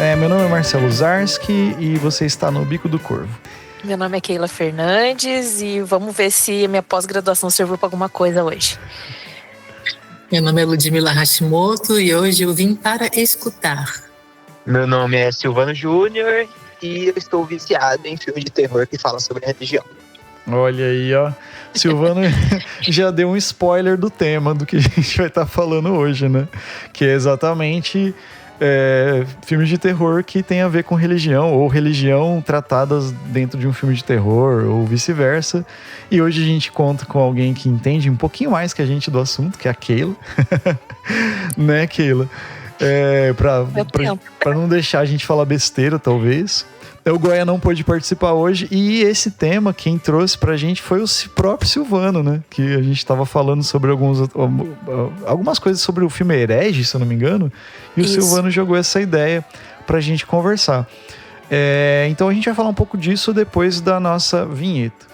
Meu nome é Marcelo Zarski e você está no Bico do Corvo. Meu nome é Keila Fernandes e vamos ver se a minha pós-graduação serviu para alguma coisa hoje. Meu nome é Ludmila Hashimoto e hoje eu vim para escutar. Meu nome é Silvano Júnior e eu estou viciado em filme de terror que fala sobre religião. Olha aí, ó. Silvano já deu um spoiler do tema do que a gente vai estar falando hoje, né? Que é exatamente filmes de terror que tem a ver com religião, ou religião tratadas dentro de um filme de terror, ou vice-versa. E hoje a gente conta com alguém que entende um pouquinho mais que a gente do assunto, que é a Keila. Né, Keila? Pra não deixar a gente falar besteira, talvez. O Goya não pôde participar hoje e esse tema, quem trouxe pra gente foi o próprio Silvano, né? Que a gente tava falando sobre algumas coisas sobre o filme Herege, se eu não me engano, e Isso. O Silvano jogou essa ideia pra gente conversar. Então a gente vai falar um pouco disso depois da nossa vinheta.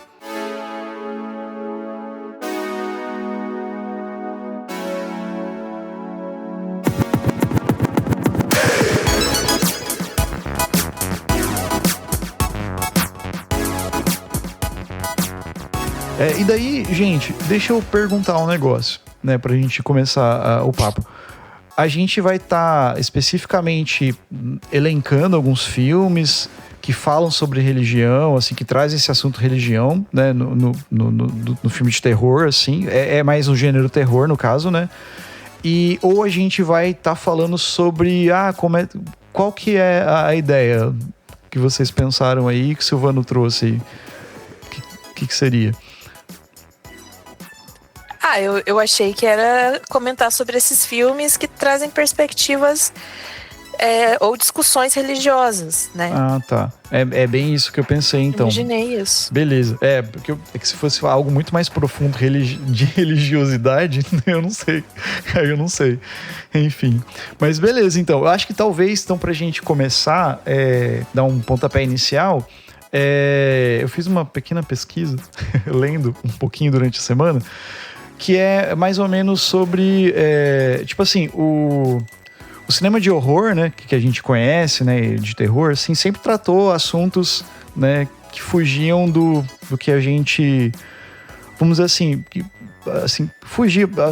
E daí, gente, deixa eu perguntar um negócio, né, pra gente começar o papo. A gente vai estar especificamente elencando alguns filmes que falam sobre religião, assim, que trazem esse assunto religião, né, no filme de terror, assim, é mais um gênero terror, no caso, né, ou a gente vai estar falando sobre, qual que é a ideia que vocês pensaram aí, que o Silvano trouxe aí, que seria? Eu achei que era comentar sobre esses filmes que trazem perspectivas ou discussões religiosas, né? Ah, tá. É bem isso que eu pensei, então. Imaginei isso. Beleza. Porque se fosse algo muito mais profundo de religiosidade, eu não sei. Aí eu não sei. Enfim. Mas beleza, então. Eu acho que talvez, então, pra gente começar, dar um pontapé inicial, eu fiz uma pequena pesquisa, lendo um pouquinho durante a semana, que é mais ou menos sobre, tipo assim, o cinema de horror, né, que a gente conhece, né, de terror, assim, sempre tratou assuntos, né, que fugiam do que a gente, vamos dizer assim,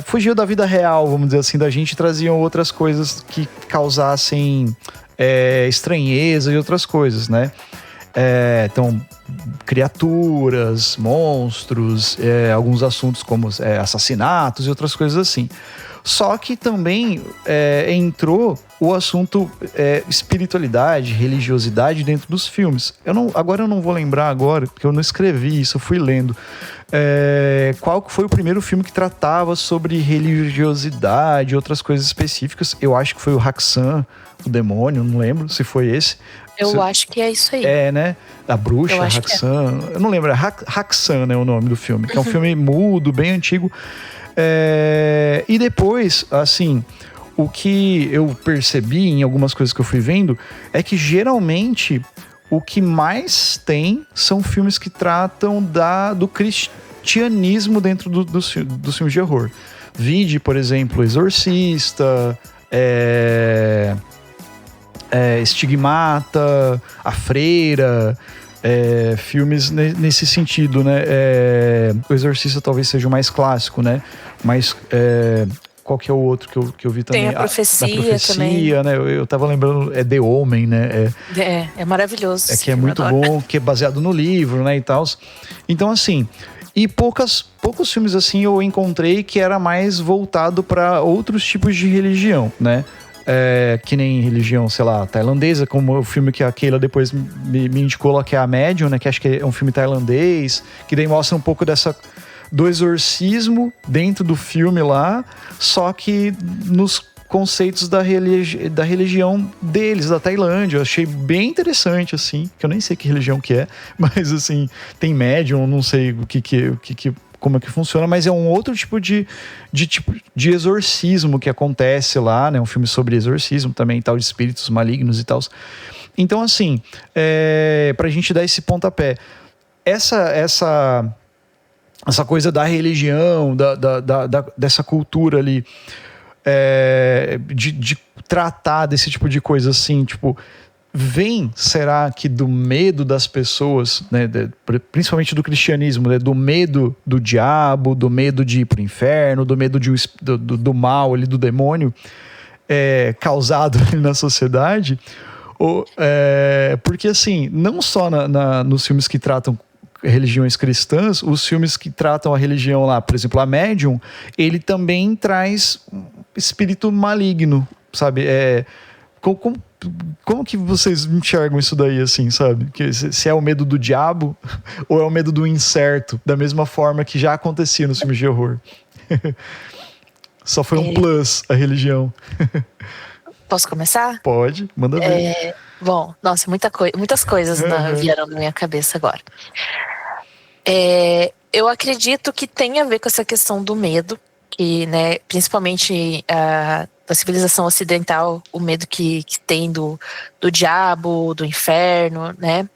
fugiu da vida real, vamos dizer assim, da gente, traziam outras coisas que causassem estranheza e outras coisas, né. Então, criaturas, monstros, alguns assuntos como assassinatos e outras coisas assim. Só que também entrou o assunto espiritualidade, religiosidade dentro dos filmes. Agora eu não vou lembrar porque eu não escrevi isso, eu fui lendo. Qual foi o primeiro filme que tratava sobre religiosidade e outras coisas específicas? Eu acho que foi o Haxan, o demônio, não lembro se foi esse. Eu acho que é isso aí. Né? A bruxa, Haxan. Eu não lembro, Haxan, né, o nome do filme. Que é um filme mudo, bem antigo. E depois, assim, o que eu percebi em algumas coisas que eu fui vendo é que geralmente o que mais tem são filmes que tratam do cristianismo dentro dos filmes de horror. Vide, por exemplo, Exorcista, Estigmata, A Freira, filmes nesse sentido, né? O Exorcista talvez seja o mais clássico, né? Mas qual que é o outro que eu vi também? Tem a Profecia também. Né? Eu tava lembrando, The Omen, né? É maravilhoso. Que é muito bom, que é baseado no livro, né, e tal. Então, assim, e poucos filmes assim eu encontrei que era mais voltado para outros tipos de religião, né? Que nem religião, sei lá, tailandesa, como o filme que a Keila depois me indicou lá, que é A Medium, né, que acho que é um filme tailandês, que daí mostra um pouco do exorcismo dentro do filme lá, só que nos conceitos da religião deles, da Tailândia. Eu achei bem interessante, assim, que eu nem sei que religião que é, mas assim, tem médium, não sei como é que funciona, mas é um outro tipo de exorcismo que acontece lá, né? Um filme sobre exorcismo também, tal, de espíritos malignos e tal. Então, assim, pra gente dar esse pontapé, essa coisa da religião, dessa cultura ali, de tratar desse tipo de coisa assim, tipo, vem, será que do medo das pessoas, né, principalmente do cristianismo, né, do medo do diabo, do medo de ir para o inferno, do medo do mal, ali, do demônio, causado na sociedade? Porque, assim, não só nos filmes que tratam religiões cristãs, os filmes que tratam a religião lá, por exemplo, a Medium, ele também traz espírito maligno, sabe? Como que vocês enxergam isso daí, assim, sabe? Se é o medo do diabo ou é o medo do incerto, da mesma forma que já acontecia nos filmes de horror. Só foi um plus a religião. Posso começar? Pode, manda ver. Bom, nossa, muitas coisas vieram na minha cabeça agora. Eu acredito que tem a ver com essa questão do medo, que, né, principalmente da civilização ocidental, o medo que tem do diabo, do inferno, né?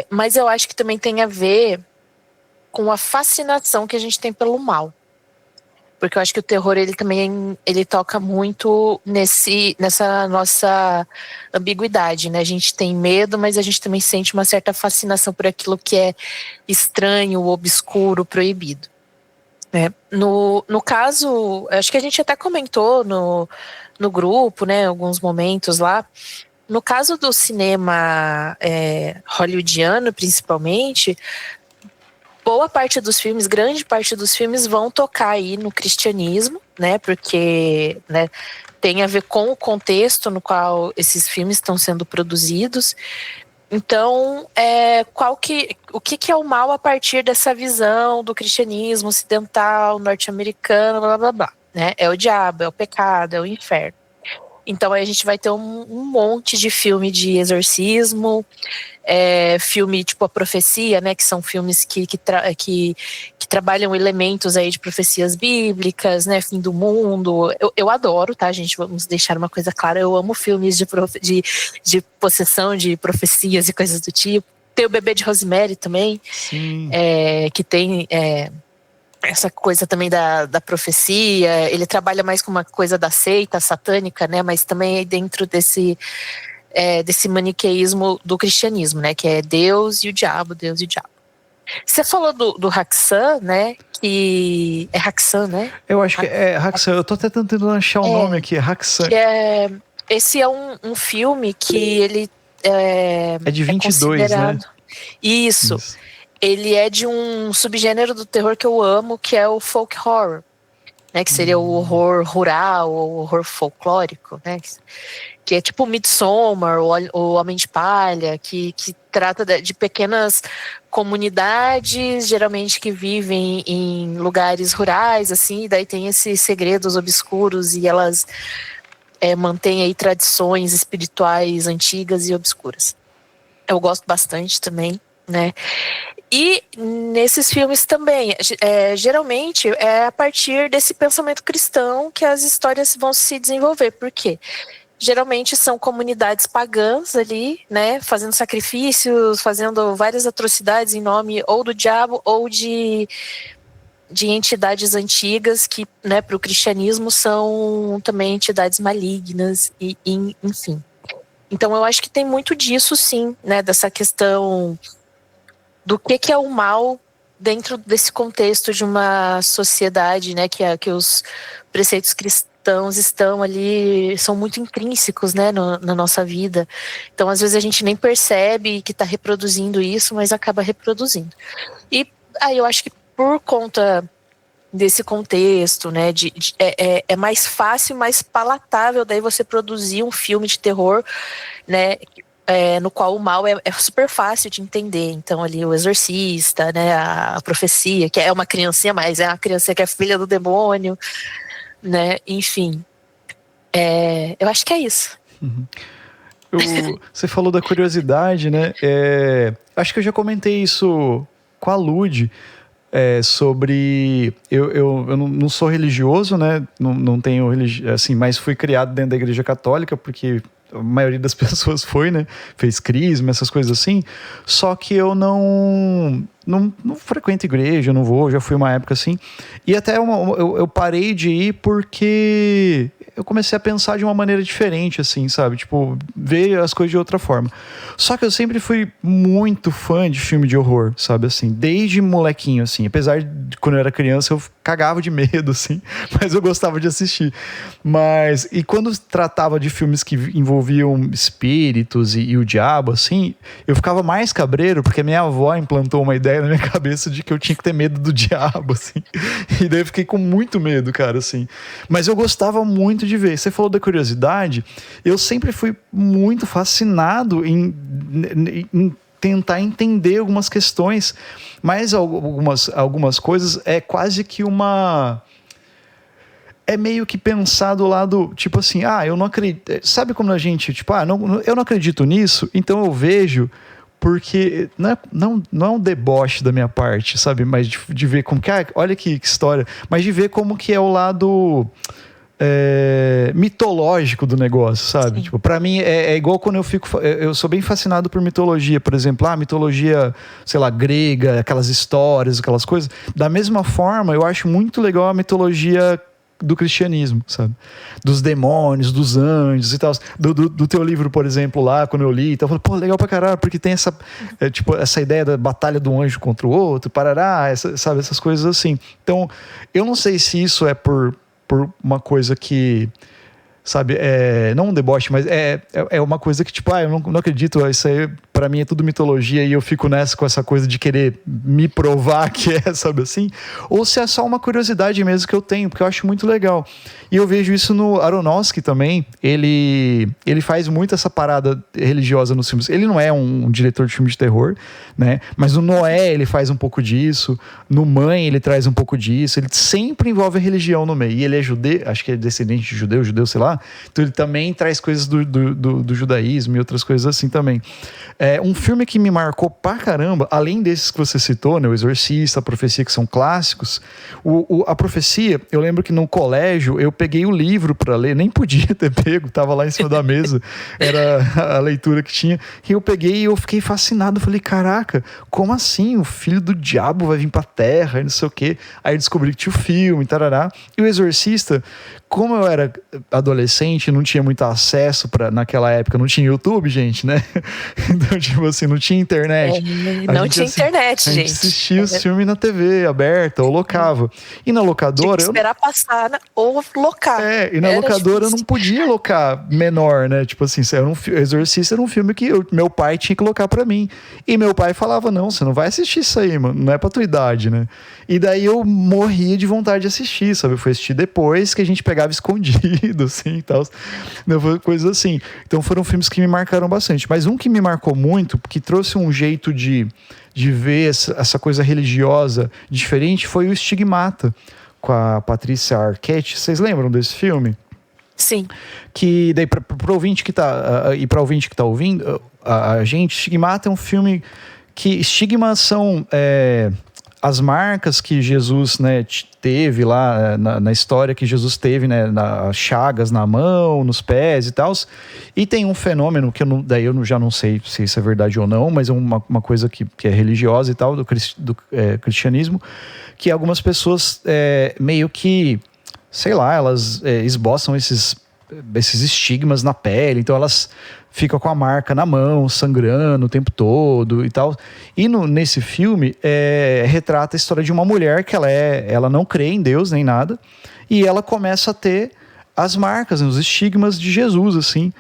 Mas eu acho que também tem a ver com a fascinação que a gente tem pelo mal. Porque eu acho que o terror, ele toca muito nessa nossa ambiguidade, né? A gente tem medo, mas a gente também sente uma certa fascinação por aquilo que é estranho, obscuro, proibido. No caso, acho que a gente até comentou no grupo, né, alguns momentos lá. No caso do cinema hollywoodiano, principalmente, boa parte dos filmes, grande parte dos filmes vão tocar aí no cristianismo, né, porque, né, tem a ver com o contexto no qual esses filmes estão sendo produzidos. Então, o que é o mal a partir dessa visão do cristianismo ocidental, norte-americano, blá, blá, blá, né? É o diabo, é o pecado, é o inferno. Então, aí a gente vai ter um monte de filme de exorcismo, filme tipo A Profecia, né? Que são filmes que trabalham elementos aí de profecias bíblicas, né? Fim do mundo. Eu adoro, tá, gente? Vamos deixar uma coisa clara. Eu amo filmes de possessão, de profecias e coisas do tipo. Tem o Bebê de Rosemary também, que tem essa coisa também da profecia. Ele trabalha mais com uma coisa da seita satânica, né? Mas também é dentro desse maniqueísmo do cristianismo, né? Que é Deus e o diabo, Deus e o diabo. Você falou do Haxan, né? Que é Haxan, né? Eu acho que é Haxan. Eu tô até tentando achar o nome aqui. Haxan. Esse é um filme que ele é de 22, né? Isso. Ele é de um subgênero do terror que eu amo, que é o folk horror, né? Que seria o horror rural, o horror folclórico, né? Que é tipo Midsommar, o Homem de Palha, que trata de pequenas comunidades, geralmente que vivem em lugares rurais, assim, e daí tem esses segredos obscuros e elas mantêm aí tradições espirituais antigas e obscuras. Eu gosto bastante também, né? E nesses filmes também, geralmente é a partir desse pensamento cristão que as histórias vão se desenvolver. Por quê? Geralmente são comunidades pagãs ali, né, fazendo sacrifícios, fazendo várias atrocidades em nome ou do diabo ou de entidades antigas que, né, para o cristianismo são também entidades malignas e enfim. Então eu acho que tem muito disso, sim, né, dessa questão do que é o mal dentro desse contexto de uma sociedade, né, que os preceitos cristãos estão ali, são muito intrínsecos, né, na nossa vida. Então, às vezes a gente nem percebe que está reproduzindo isso, mas acaba reproduzindo. E aí eu acho que por conta desse contexto, né, é mais fácil, mais palatável daí você produzir um filme de terror, né, no qual o mal é super fácil de entender. Então ali o exorcista, né, a profecia, que é uma criancinha, mas é uma criança que é filha do demônio, né, enfim. Eu acho que é isso. Uhum. Você falou da curiosidade, né, acho que eu já comentei isso com a Lud, sobre eu não sou religioso, né, não tenho assim, mas fui criado dentro da igreja católica porque a maioria das pessoas foi, né, fez crisma, essas coisas assim, só que eu não não frequento igreja, não vou, já fui uma época assim. E até eu parei de ir porque eu comecei a pensar de uma maneira diferente, assim, sabe? Tipo, ver as coisas de outra forma. Só que eu sempre fui muito fã de filme de horror, sabe? Assim, desde molequinho, assim. Apesar de quando eu era criança, eu cagava de medo, assim. Mas eu gostava de assistir. E quando tratava de filmes que envolviam espíritos e o diabo, assim, eu ficava mais cabreiro, porque minha avó implantou uma ideia na minha cabeça de que eu tinha que ter medo do diabo, assim. E daí eu fiquei com muito medo, cara, assim. Mas eu gostava muito de ver. Você falou da curiosidade, eu sempre fui muito fascinado em tentar entender algumas questões, mas algumas coisas é quase que é meio que pensar do lado, tipo assim, eu não acredito. Sabe como a gente, tipo, eu não acredito nisso, então eu vejo, porque não é um deboche da minha parte, sabe? Mas de ver como que, olha que história, mas de ver como que é o lado mitológico do negócio, sabe? Sim. Tipo, pra mim é igual quando eu sou bem fascinado por mitologia, por exemplo, mitologia, sei lá, grega, aquelas histórias, aquelas coisas. Da mesma forma, eu acho muito legal a mitologia do cristianismo, sabe? Dos demônios, dos anjos e tal. Do teu livro, por exemplo, lá, quando eu li, então, eu falei, legal pra caralho, porque tem essa ideia da batalha do anjo contra o outro, parará, sabe? Essas coisas assim. Então, eu não sei se isso é por uma coisa que, sabe, não um deboche, mas é uma coisa que, tipo, eu não acredito, isso aí pra mim é tudo mitologia e eu fico com essa coisa de querer me provar que sabe assim? Ou se é só uma curiosidade mesmo que eu tenho, porque eu acho muito legal. E eu vejo isso no Aronofsky também, ele faz muito essa parada religiosa nos filmes. Ele não é um diretor de filme de terror, né? Mas no Noé ele faz um pouco disso, no Mãe ele traz um pouco disso, ele sempre envolve a religião no meio. E ele é judeu, acho que é descendente de judeu, sei lá. Então ele também traz coisas do judaísmo e outras coisas assim também. Um filme que me marcou pra caramba, além desses que você citou, né, O Exorcista, A Profecia, que são clássicos, A Profecia, eu lembro que no colégio eu peguei o livro pra ler, nem podia ter pego, tava lá em cima da mesa, era a leitura que tinha, e eu peguei e eu fiquei fascinado, falei, caraca, como assim? O filho do diabo vai vir pra terra e não sei o quê. Aí eu descobri que tinha o filme, tarará. E O Exorcista, como eu era adolescente, não tinha muito acesso naquela época, não tinha YouTube, gente, né? Então, tipo assim, não tinha internet. Não tinha internet, gente. A gente assistia os filmes na TV aberta, ou locava. E na locadora... Tinha que esperar passar ou locar. E na locadora eu não podia locar menor, né? Tipo assim, Exorcista era um filme que meu pai tinha que locar pra mim. E meu pai falava, não, você não vai assistir isso aí, mano, não é pra tua idade, né? E daí eu morria de vontade de assistir, sabe? Eu fui assistir depois que a gente pegava escondido, assim, e tal. Coisas assim. Então foram filmes que me marcaram bastante. Mas um que me marcou muito, que trouxe um jeito de ver essa coisa religiosa diferente, foi o Estigmata, com a Patrícia Arquette. Vocês lembram desse filme? Sim. Que daí pro ouvinte que tá e para ouvinte que tá ouvindo a gente, Estigmata é um filme que estigmas são as marcas que Jesus, né, teve lá na história que Jesus teve, né, nas chagas na mão, nos pés e tal. E tem um fenômeno que eu já não sei se isso é verdade ou não, mas é uma coisa que é religiosa e tal, do cristianismo, que algumas pessoas meio que, sei lá, elas esboçam esses estigmas na pele, então elas ficam com a marca na mão, sangrando o tempo todo e tal. E nesse filme retrata a história de uma mulher que ela não crê em Deus nem nada, e ela começa a ter as marcas, os estigmas de Jesus, assim.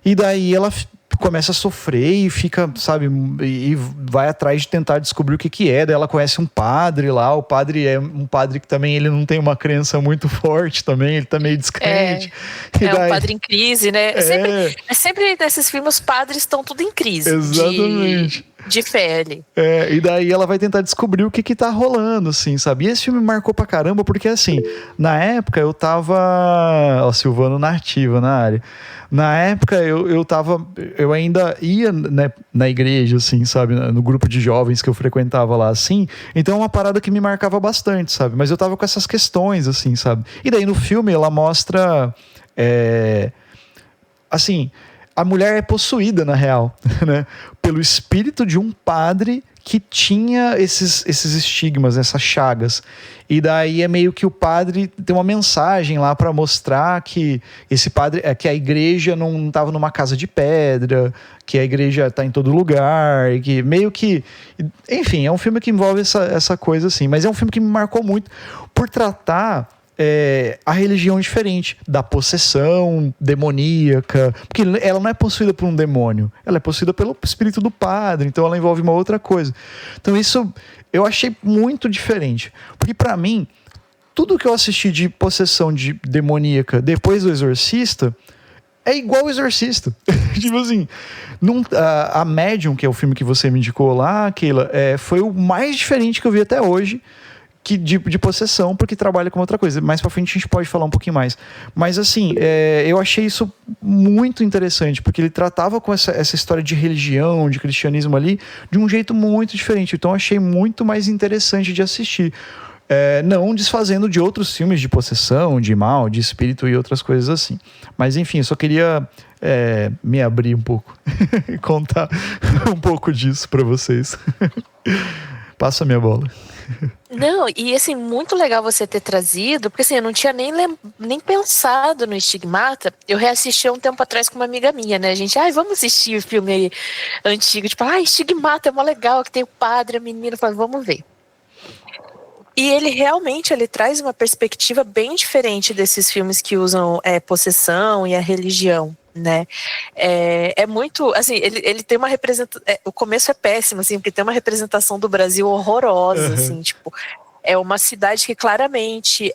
E daí ela começa a sofrer e fica, sabe, e vai atrás de tentar descobrir o que é. Daí ela conhece um padre lá, o padre é um padre que também ele não tem uma crença muito forte também, ele tá meio descrente. Um padre em crise, né? Sempre nesses filmes os padres estão tudo em crise. Exatamente. De fé ali. E daí ela vai tentar descobrir o que tá rolando, assim, sabe? E esse filme marcou pra caramba, porque assim, na época eu tava... Ó, Silvano na ativa, na área. Na época eu ainda ia, né, na igreja, assim, sabe? No grupo de jovens que eu frequentava lá, assim. Então é uma parada que me marcava bastante, sabe? Mas eu tava com essas questões, assim, sabe? E daí no filme ela mostra... assim... a mulher é possuída, na real, né? Pelo espírito de um padre que tinha esses estigmas, essas chagas. E daí é meio que o padre tem uma mensagem lá para mostrar que esse padre, que a igreja não estava numa casa de pedra, que a igreja está em todo lugar, e que meio que... Enfim, é um filme que envolve essa coisa assim. Mas é um filme que me marcou muito por tratar... a religião diferente, da possessão demoníaca, porque ela não é possuída por um demônio, ela é possuída pelo espírito do padre, então ela envolve uma outra coisa. Então isso eu achei muito diferente, porque pra mim, tudo que eu assisti de possessão demoníaca depois do Exorcista é igual o Exorcista. Tipo assim, a Medium, que é o filme que você me indicou lá, Keila, foi o mais diferente que eu vi até hoje, de possessão, porque trabalha com outra coisa. Mais pra frente a gente pode falar um pouquinho mais. Mas assim, eu achei isso muito interessante, porque ele tratava com essa história de religião, de cristianismo ali, de um jeito muito diferente. Então eu achei muito mais interessante de assistir. Não desfazendo de outros filmes de possessão, de mal, de espírito e outras coisas assim. Mas enfim, eu só queria me abrir um pouco e contar um pouco disso pra vocês. Passa a minha bola. Não, e assim, muito legal você ter trazido, porque assim, eu não tinha nem pensado no Estigmata. Eu reassisti há um tempo atrás com uma amiga minha, né? A gente, vamos assistir o filme aí antigo, tipo, Estigmata é mó legal, que tem o padre, a menina, eu falei, vamos ver. E ele realmente, ele traz uma perspectiva bem diferente desses filmes que usam possessão e a religião, né? É muito, assim, ele tem uma representação, o começo é péssimo, assim, porque tem uma representação do Brasil horrorosa, assim, tipo, é uma cidade que claramente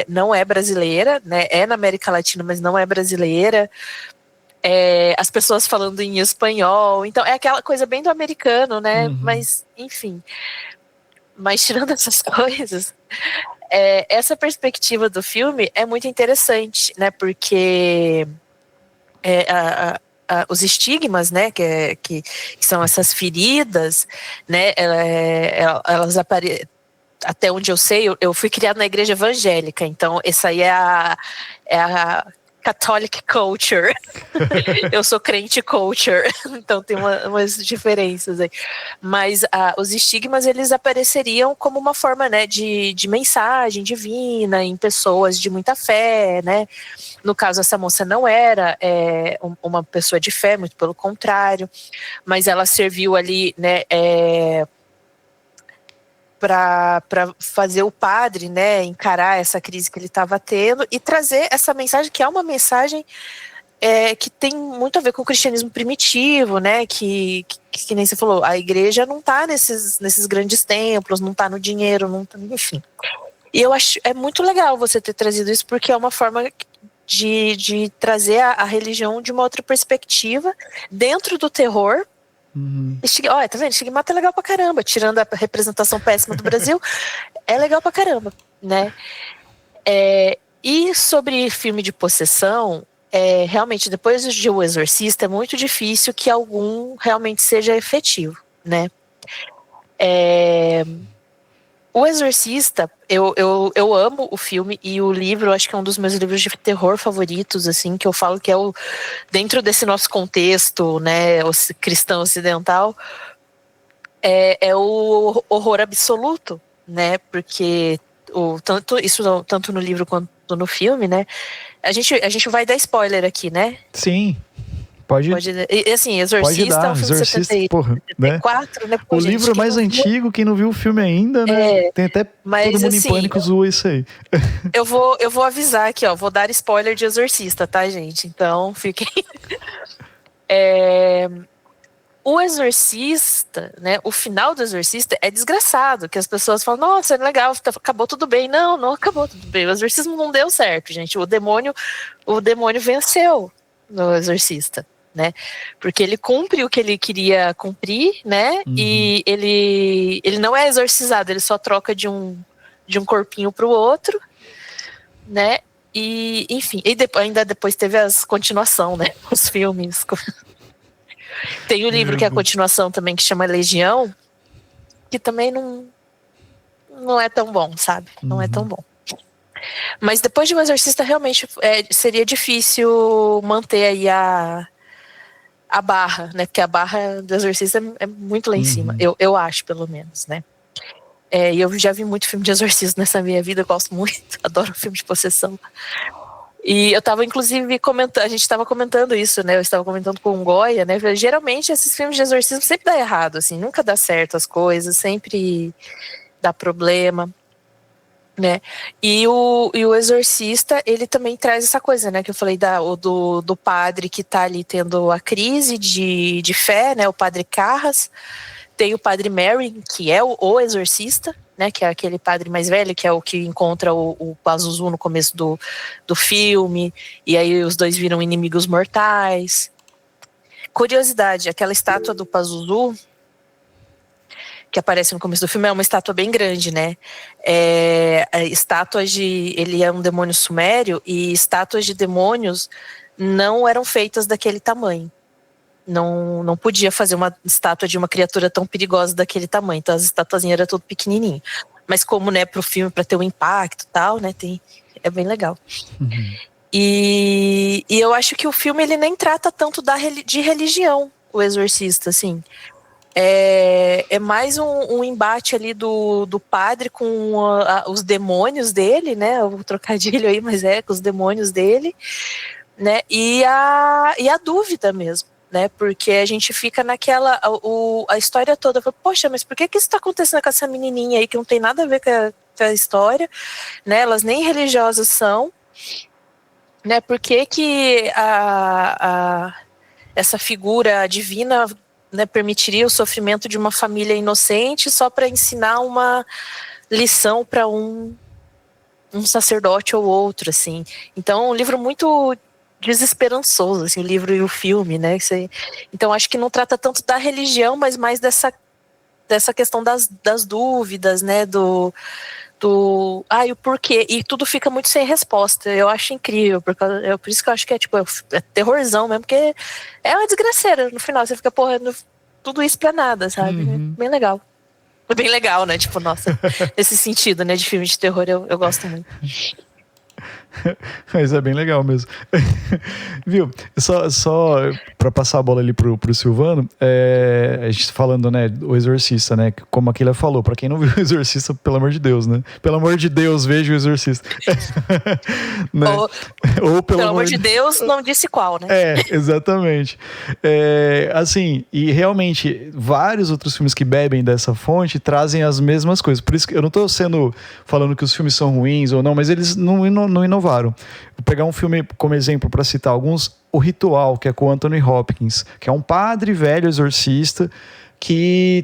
não é brasileira, né? É na América Latina, mas não é brasileira. As pessoas falando em espanhol, então é aquela coisa bem do americano, né? Mas, enfim... Mas tirando essas coisas, essa perspectiva do filme é muito interessante, né? Porque os estigmas, né? Que são essas feridas, né? Elas aparecem. Até onde eu sei, eu fui criada na igreja evangélica, então essa aí é a Catholic culture. Eu sou crente culture, então tem umas diferenças aí. Mas os estigmas, eles apareceriam como uma forma, né, de mensagem divina em pessoas de muita fé, né? No caso, essa moça não era uma pessoa de fé, muito pelo contrário, mas ela serviu ali, né, para fazer o padre, né, encarar essa crise que ele estava tendo e trazer essa mensagem, que é uma mensagem que tem muito a ver com o cristianismo primitivo, né, que nem você falou, a igreja não está nesses grandes templos, não está no dinheiro, não tá, enfim. E eu acho muito legal você ter trazido isso, porque é uma forma de trazer a religião de uma outra perspectiva dentro do terror. Olha, tá vendo? Estigmata é legal pra caramba. Tirando a representação péssima do Brasil, é legal pra caramba, né? E sobre filme de possessão, realmente, depois de O Exorcista, é muito difícil que algum realmente seja efetivo, né? O Exorcista, eu amo o filme e o livro, acho que é um dos meus livros de terror favoritos, assim, que eu falo que dentro desse nosso contexto, né, cristão ocidental, é o horror absoluto, né, porque tanto no livro quanto no filme, né, a gente vai dar spoiler aqui, né? Sim. Pode e assim, Exorcista dar, é um filme de 74, né? O livro mais antigo, quem não viu o filme ainda, né? Tem até Todo Mundo assim, em Pânico zoa isso aí. Eu vou avisar aqui, ó. Vou dar spoiler de Exorcista, tá, gente? Então, fiquem... O Exorcista, né? O final do Exorcista é desgraçado, que as pessoas falam, nossa, é legal, acabou tudo bem. Não acabou tudo bem. O exorcismo não deu certo, gente. O demônio venceu no Exorcista, né? Porque ele cumpre o que ele queria cumprir, né? E ele não é exorcizado, ele só troca de um corpinho pro outro, né? E, enfim, ainda depois teve as continuação, né? Os filmes. Tem o livro que é a continuação também, que chama Legião, que também não é tão bom, sabe? Não é tão bom. Mas depois de O Exorcista, realmente seria difícil manter aí a barra, né? Porque a barra do Exorcista é muito lá em cima. Eu acho, pelo menos, né? E eu já vi muito filme de exorcismo nessa minha vida, eu gosto muito, adoro filme de possessão. E eu tava, inclusive, a gente tava comentando isso, né? Eu estava comentando com o Goya, né? Geralmente esses filmes de exorcismo sempre dá errado, assim, nunca dá certo as coisas, sempre dá problema, né? E o Exorcista, ele também traz essa coisa, né? Que eu falei do padre que tá ali tendo a crise de fé, né? O padre Carras. Tem o padre Merrin, que é o exorcista, né, que é aquele padre mais velho, que é o que encontra o Pazuzu no começo do filme, e aí os dois viram inimigos mortais. Curiosidade, aquela estátua do Pazuzu, que aparece no começo do filme, é uma estátua bem grande, né? Ele é um demônio sumério, e estátuas de demônios não eram feitas daquele tamanho. Não podia fazer uma estátua de uma criatura tão perigosa daquele tamanho. Então as estatuazinhas eram tudo pequenininho. Mas como, né, pro filme, para ter um impacto e tal, né, é bem legal. E eu acho que o filme, ele nem trata tanto de religião, o Exorcista, assim. É mais um embate ali do padre com os demônios dele, né, o trocadilho aí, mas com os demônios dele, né, e a dúvida mesmo. Né, porque a gente fica naquela a história toda, poxa, mas por que isso está acontecendo com essa menininha aí que não tem nada a ver com a história, né, elas nem religiosas são, né, por que essa figura divina, né, permitiria o sofrimento de uma família inocente só para ensinar uma lição para um sacerdote ou outro, assim. Então, um livro muito desesperançoso, assim, o livro e o filme, né? Então, acho que não trata tanto da religião, mas mais dessa questão das dúvidas, né? O porquê. E tudo fica muito sem resposta. Eu acho incrível, por isso que eu acho que é terrorzão mesmo, porque é uma desgraceira. No final, você fica, porra, tudo isso pra nada, sabe? Bem legal. Bem legal, né? Tipo, nossa, nesse sentido, né? De filme de terror, eu gosto muito. Mas é bem legal mesmo. Viu? Só para passar a bola ali pro Silvano, a gente falando, né, o Exorcista, né, como a Keila falou, para quem não viu o Exorcista, pelo amor de Deus, né? Pelo amor de Deus, veja o Exorcista. Né? Ou pelo amor de Deus, não disse qual, né? Exatamente. Assim, e realmente, vários outros filmes que bebem dessa fonte trazem as mesmas coisas. Por isso que eu não tô falando que os filmes são ruins ou não, mas eles não inovaram. Vou pegar um filme como exemplo para citar alguns. O Ritual, que é com Anthony Hopkins, que é um padre velho exorcista que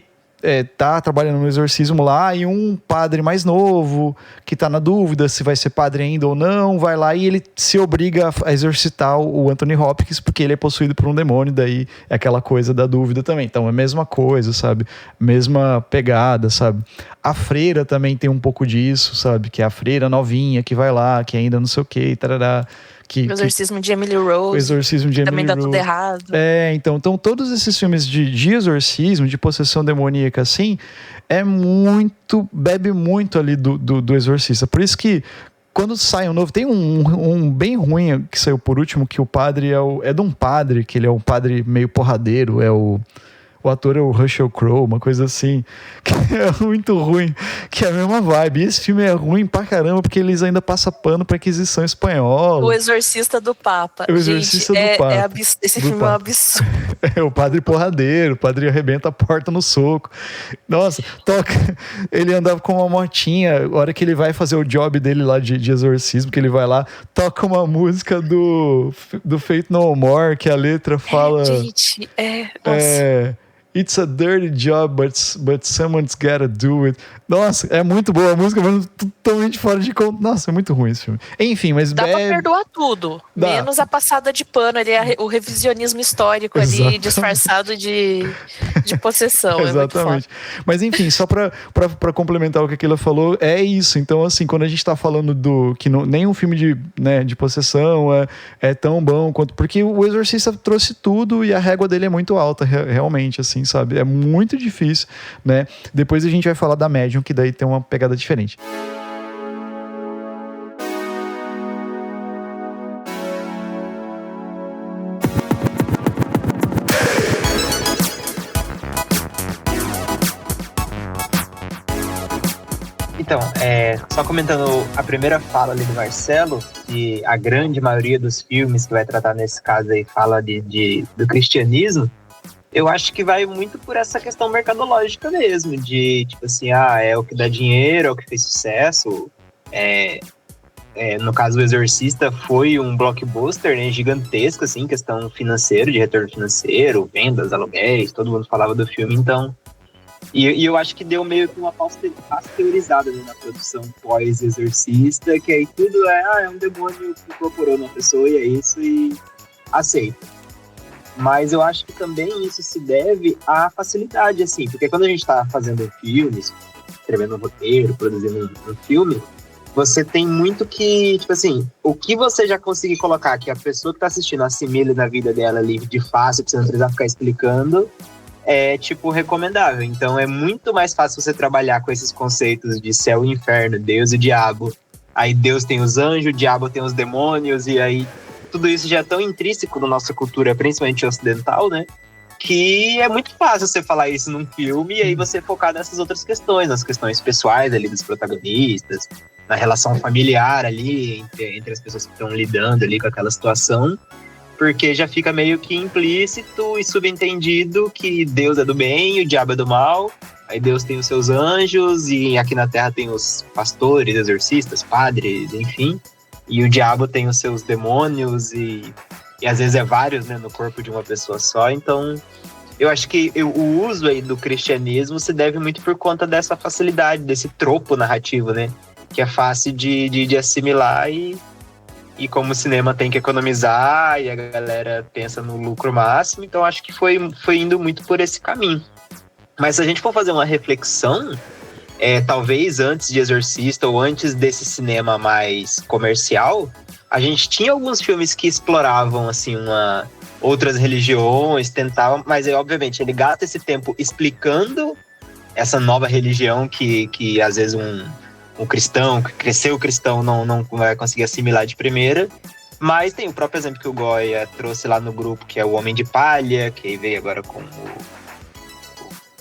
tá trabalhando no exorcismo lá, e um padre mais novo que tá na dúvida se vai ser padre ainda ou não, vai lá e ele se obriga a exorcitar o Anthony Hopkins porque ele é possuído por um demônio, daí é aquela coisa da dúvida também. Então é a mesma coisa, sabe? Mesma pegada, sabe? A freira também tem um pouco disso, sabe? Que é a freira novinha que vai lá, que ainda não sei o que, tarará. O Exorcismo de Emily Rose. O Exorcismo de Emily Rose. Também dá tudo errado. Então todos esses filmes de exorcismo, de possessão demoníaca, assim, bebe muito ali do Exorcista. Por isso que, quando sai um novo, tem um bem ruim que saiu por último, que o padre é de um padre, que ele é um padre meio porradeiro, o ator é o Russell Crowe, uma coisa assim, que é muito ruim, que é a mesma vibe. E esse filme é ruim pra caramba, porque eles ainda passam pano pra Inquisição Espanhola. O Exorcista do Papa. O Exorcista do Papa. Esse filme é um absurdo. O padre porradeiro, o padre arrebenta a porta no soco. Nossa, toca. Ele andava com uma motinha, a hora que ele vai fazer o job dele lá de exorcismo, que ele vai lá, toca uma música do Faith No More, que a letra fala... Gente, nossa. It's a dirty job, but someone's gotta do it. Nossa, é muito boa a música, mas totalmente fora de conta. Nossa, é muito ruim esse filme. Enfim, mas... Dá pra perdoar tudo, menos a passada de pano, o revisionismo histórico ali, disfarçado de possessão. Exatamente. Mas enfim, só pra complementar o que a Keila falou, é isso. Então, assim, quando a gente tá falando que nenhum filme de possessão é tão bom quanto... Porque o Exorcista trouxe tudo e a régua dele é muito alta, realmente, assim, sabe? É muito difícil, né? Depois a gente vai falar da Medium, que daí tem uma pegada diferente. Então, só comentando a primeira fala ali do Marcelo, que a grande maioria dos filmes que vai tratar nesse caso aí fala do cristianismo, eu acho que vai muito por essa questão mercadológica mesmo, de tipo assim, é o que dá dinheiro, é o que fez sucesso. No caso, O Exorcista foi um blockbuster, né, gigantesco, assim, questão financeira, de retorno financeiro, vendas, aluguéis, todo mundo falava do filme, então. E eu acho que deu meio que uma pasteurizada, né, na produção pós-Exorcista, que aí tudo é um demônio que incorporou na pessoa e é isso, e aceita. Mas eu acho que também isso se deve à facilidade, assim, porque quando a gente tá fazendo filmes, escrevendo um roteiro, produzindo um filme, você tem muito que, tipo assim, o que você já conseguir colocar que a pessoa que tá assistindo assimile na vida dela ali de fácil, pra você não precisar ficar explicando, é, tipo, recomendável. Então é muito mais fácil você trabalhar com esses conceitos de céu e inferno, Deus e diabo. Aí Deus tem os anjos, o diabo tem os demônios, e aí tudo isso já é tão intrínseco na nossa cultura, principalmente ocidental, né? Que é muito fácil você falar isso num filme e aí você focar nessas outras questões, nas questões pessoais ali dos protagonistas, na relação familiar ali entre as pessoas que estão lidando ali com aquela situação, porque já fica meio que implícito e subentendido que Deus é do bem e o diabo é do mal. Aí Deus tem os seus anjos e aqui na Terra tem os pastores, exorcistas, padres, enfim. E o diabo tem os seus demônios e às vezes é vários, né, no corpo de uma pessoa só. Então, eu acho que o uso aí do cristianismo se deve muito por conta dessa facilidade, desse tropo narrativo, né? Que é fácil de assimilar e como o cinema tem que economizar e a galera pensa no lucro máximo, então acho que foi indo muito por esse caminho. Mas se a gente for fazer uma reflexão, talvez antes de Exorcista ou antes desse cinema mais comercial, a gente tinha alguns filmes que exploravam assim outras religiões, tentavam, mas obviamente ele gasta esse tempo explicando essa nova religião que às vezes um cristão, que cresceu cristão, não vai conseguir assimilar de primeira. Mas tem o próprio exemplo que o Goya trouxe lá no grupo, que é o Homem de Palha, que veio agora com o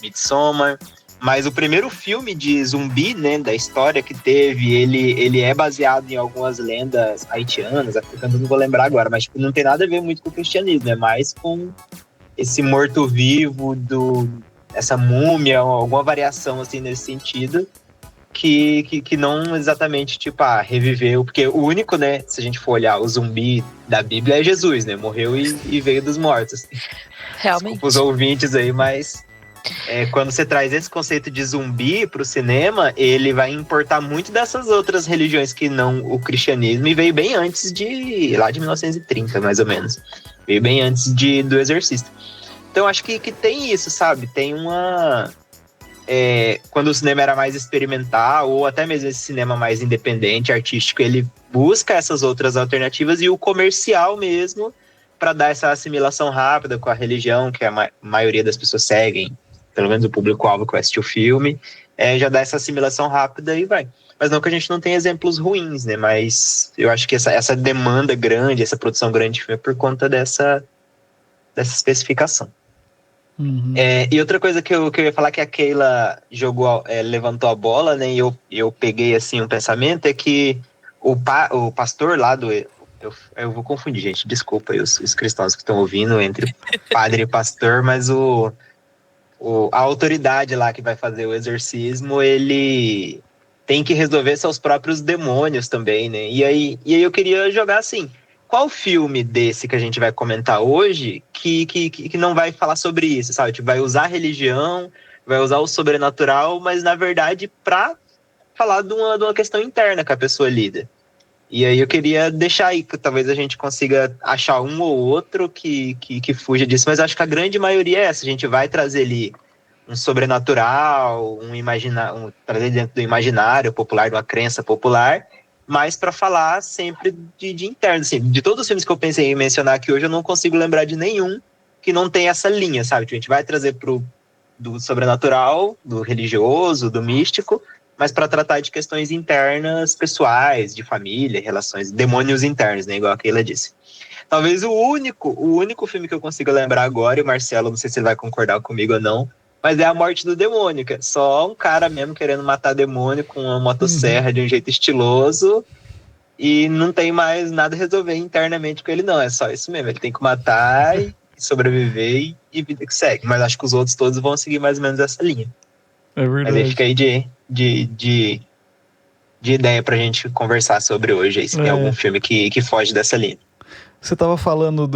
Midsommar. Mas o primeiro filme de zumbi, né, da história que teve, ele é baseado em algumas lendas haitianas, africanas, não vou lembrar agora, mas tipo, não tem nada a ver muito com o cristianismo, é mais com esse morto-vivo, essa múmia, alguma variação assim nesse sentido, que não exatamente, tipo, reviveu, porque o único, né, se a gente for olhar o zumbi da Bíblia é Jesus, né, morreu e veio dos mortos. Realmente. Desculpa os ouvintes aí, mas quando você traz esse conceito de zumbi pro cinema, ele vai importar muito dessas outras religiões que não o cristianismo, e veio bem antes lá de 1930, mais ou menos. Veio bem antes do Exorcista. Então, acho que tem isso, sabe? Tem uma... quando o cinema era mais experimental, ou até mesmo esse cinema mais independente, artístico, ele busca essas outras alternativas, e o comercial mesmo, para dar essa assimilação rápida com a religião que a maioria das pessoas seguem, pelo menos o público-alvo que vai assistir o filme, já dá essa assimilação rápida e vai. Mas não que a gente não tenha exemplos ruins, né? Mas eu acho que essa demanda grande, essa produção grande de filme é por conta dessa especificação. Uhum. E outra coisa que eu ia falar, que a Keila levantou a bola, né? E eu peguei assim um pensamento, é que o pastor lá eu vou confundir, gente, desculpa aí os cristãos que estão ouvindo entre padre e pastor, mas a autoridade lá que vai fazer o exorcismo, ele tem que resolver seus próprios demônios também, né? E aí eu queria jogar assim, qual filme desse que a gente vai comentar hoje que não vai falar sobre isso, sabe? Tipo, vai usar a religião, vai usar o sobrenatural, mas na verdade pra falar de uma questão interna que a pessoa lida. E aí eu queria deixar aí, que talvez a gente consiga achar um ou outro que fuja disso, mas acho que a grande maioria é essa. A gente vai trazer ali um sobrenatural, trazer dentro do imaginário popular, de uma crença popular, mas para falar sempre de interno. Assim, de todos os filmes que eu pensei em mencionar aqui hoje, eu não consigo lembrar de nenhum que não tem essa linha, sabe? Tipo, a gente vai trazer do sobrenatural, do religioso, do místico, mas para tratar de questões internas, pessoais, de família, relações, demônios internos, né? Igual a Keila disse. Talvez o único filme que eu consigo lembrar agora, e o Marcelo, não sei se ele vai concordar comigo ou não, Mas é a morte do demônio, que é só um cara mesmo querendo matar demônio com uma motosserra de um jeito estiloso e não tem mais nada a resolver internamente com ele, não. É só isso mesmo. Ele tem que matar e sobreviver e vida que segue. Mas acho que os outros todos vão seguir mais ou menos essa linha. É verdade. Mas aí fica aí de ideia pra gente conversar sobre hoje, aí, se tem algum filme que foge dessa linha. Você tava falando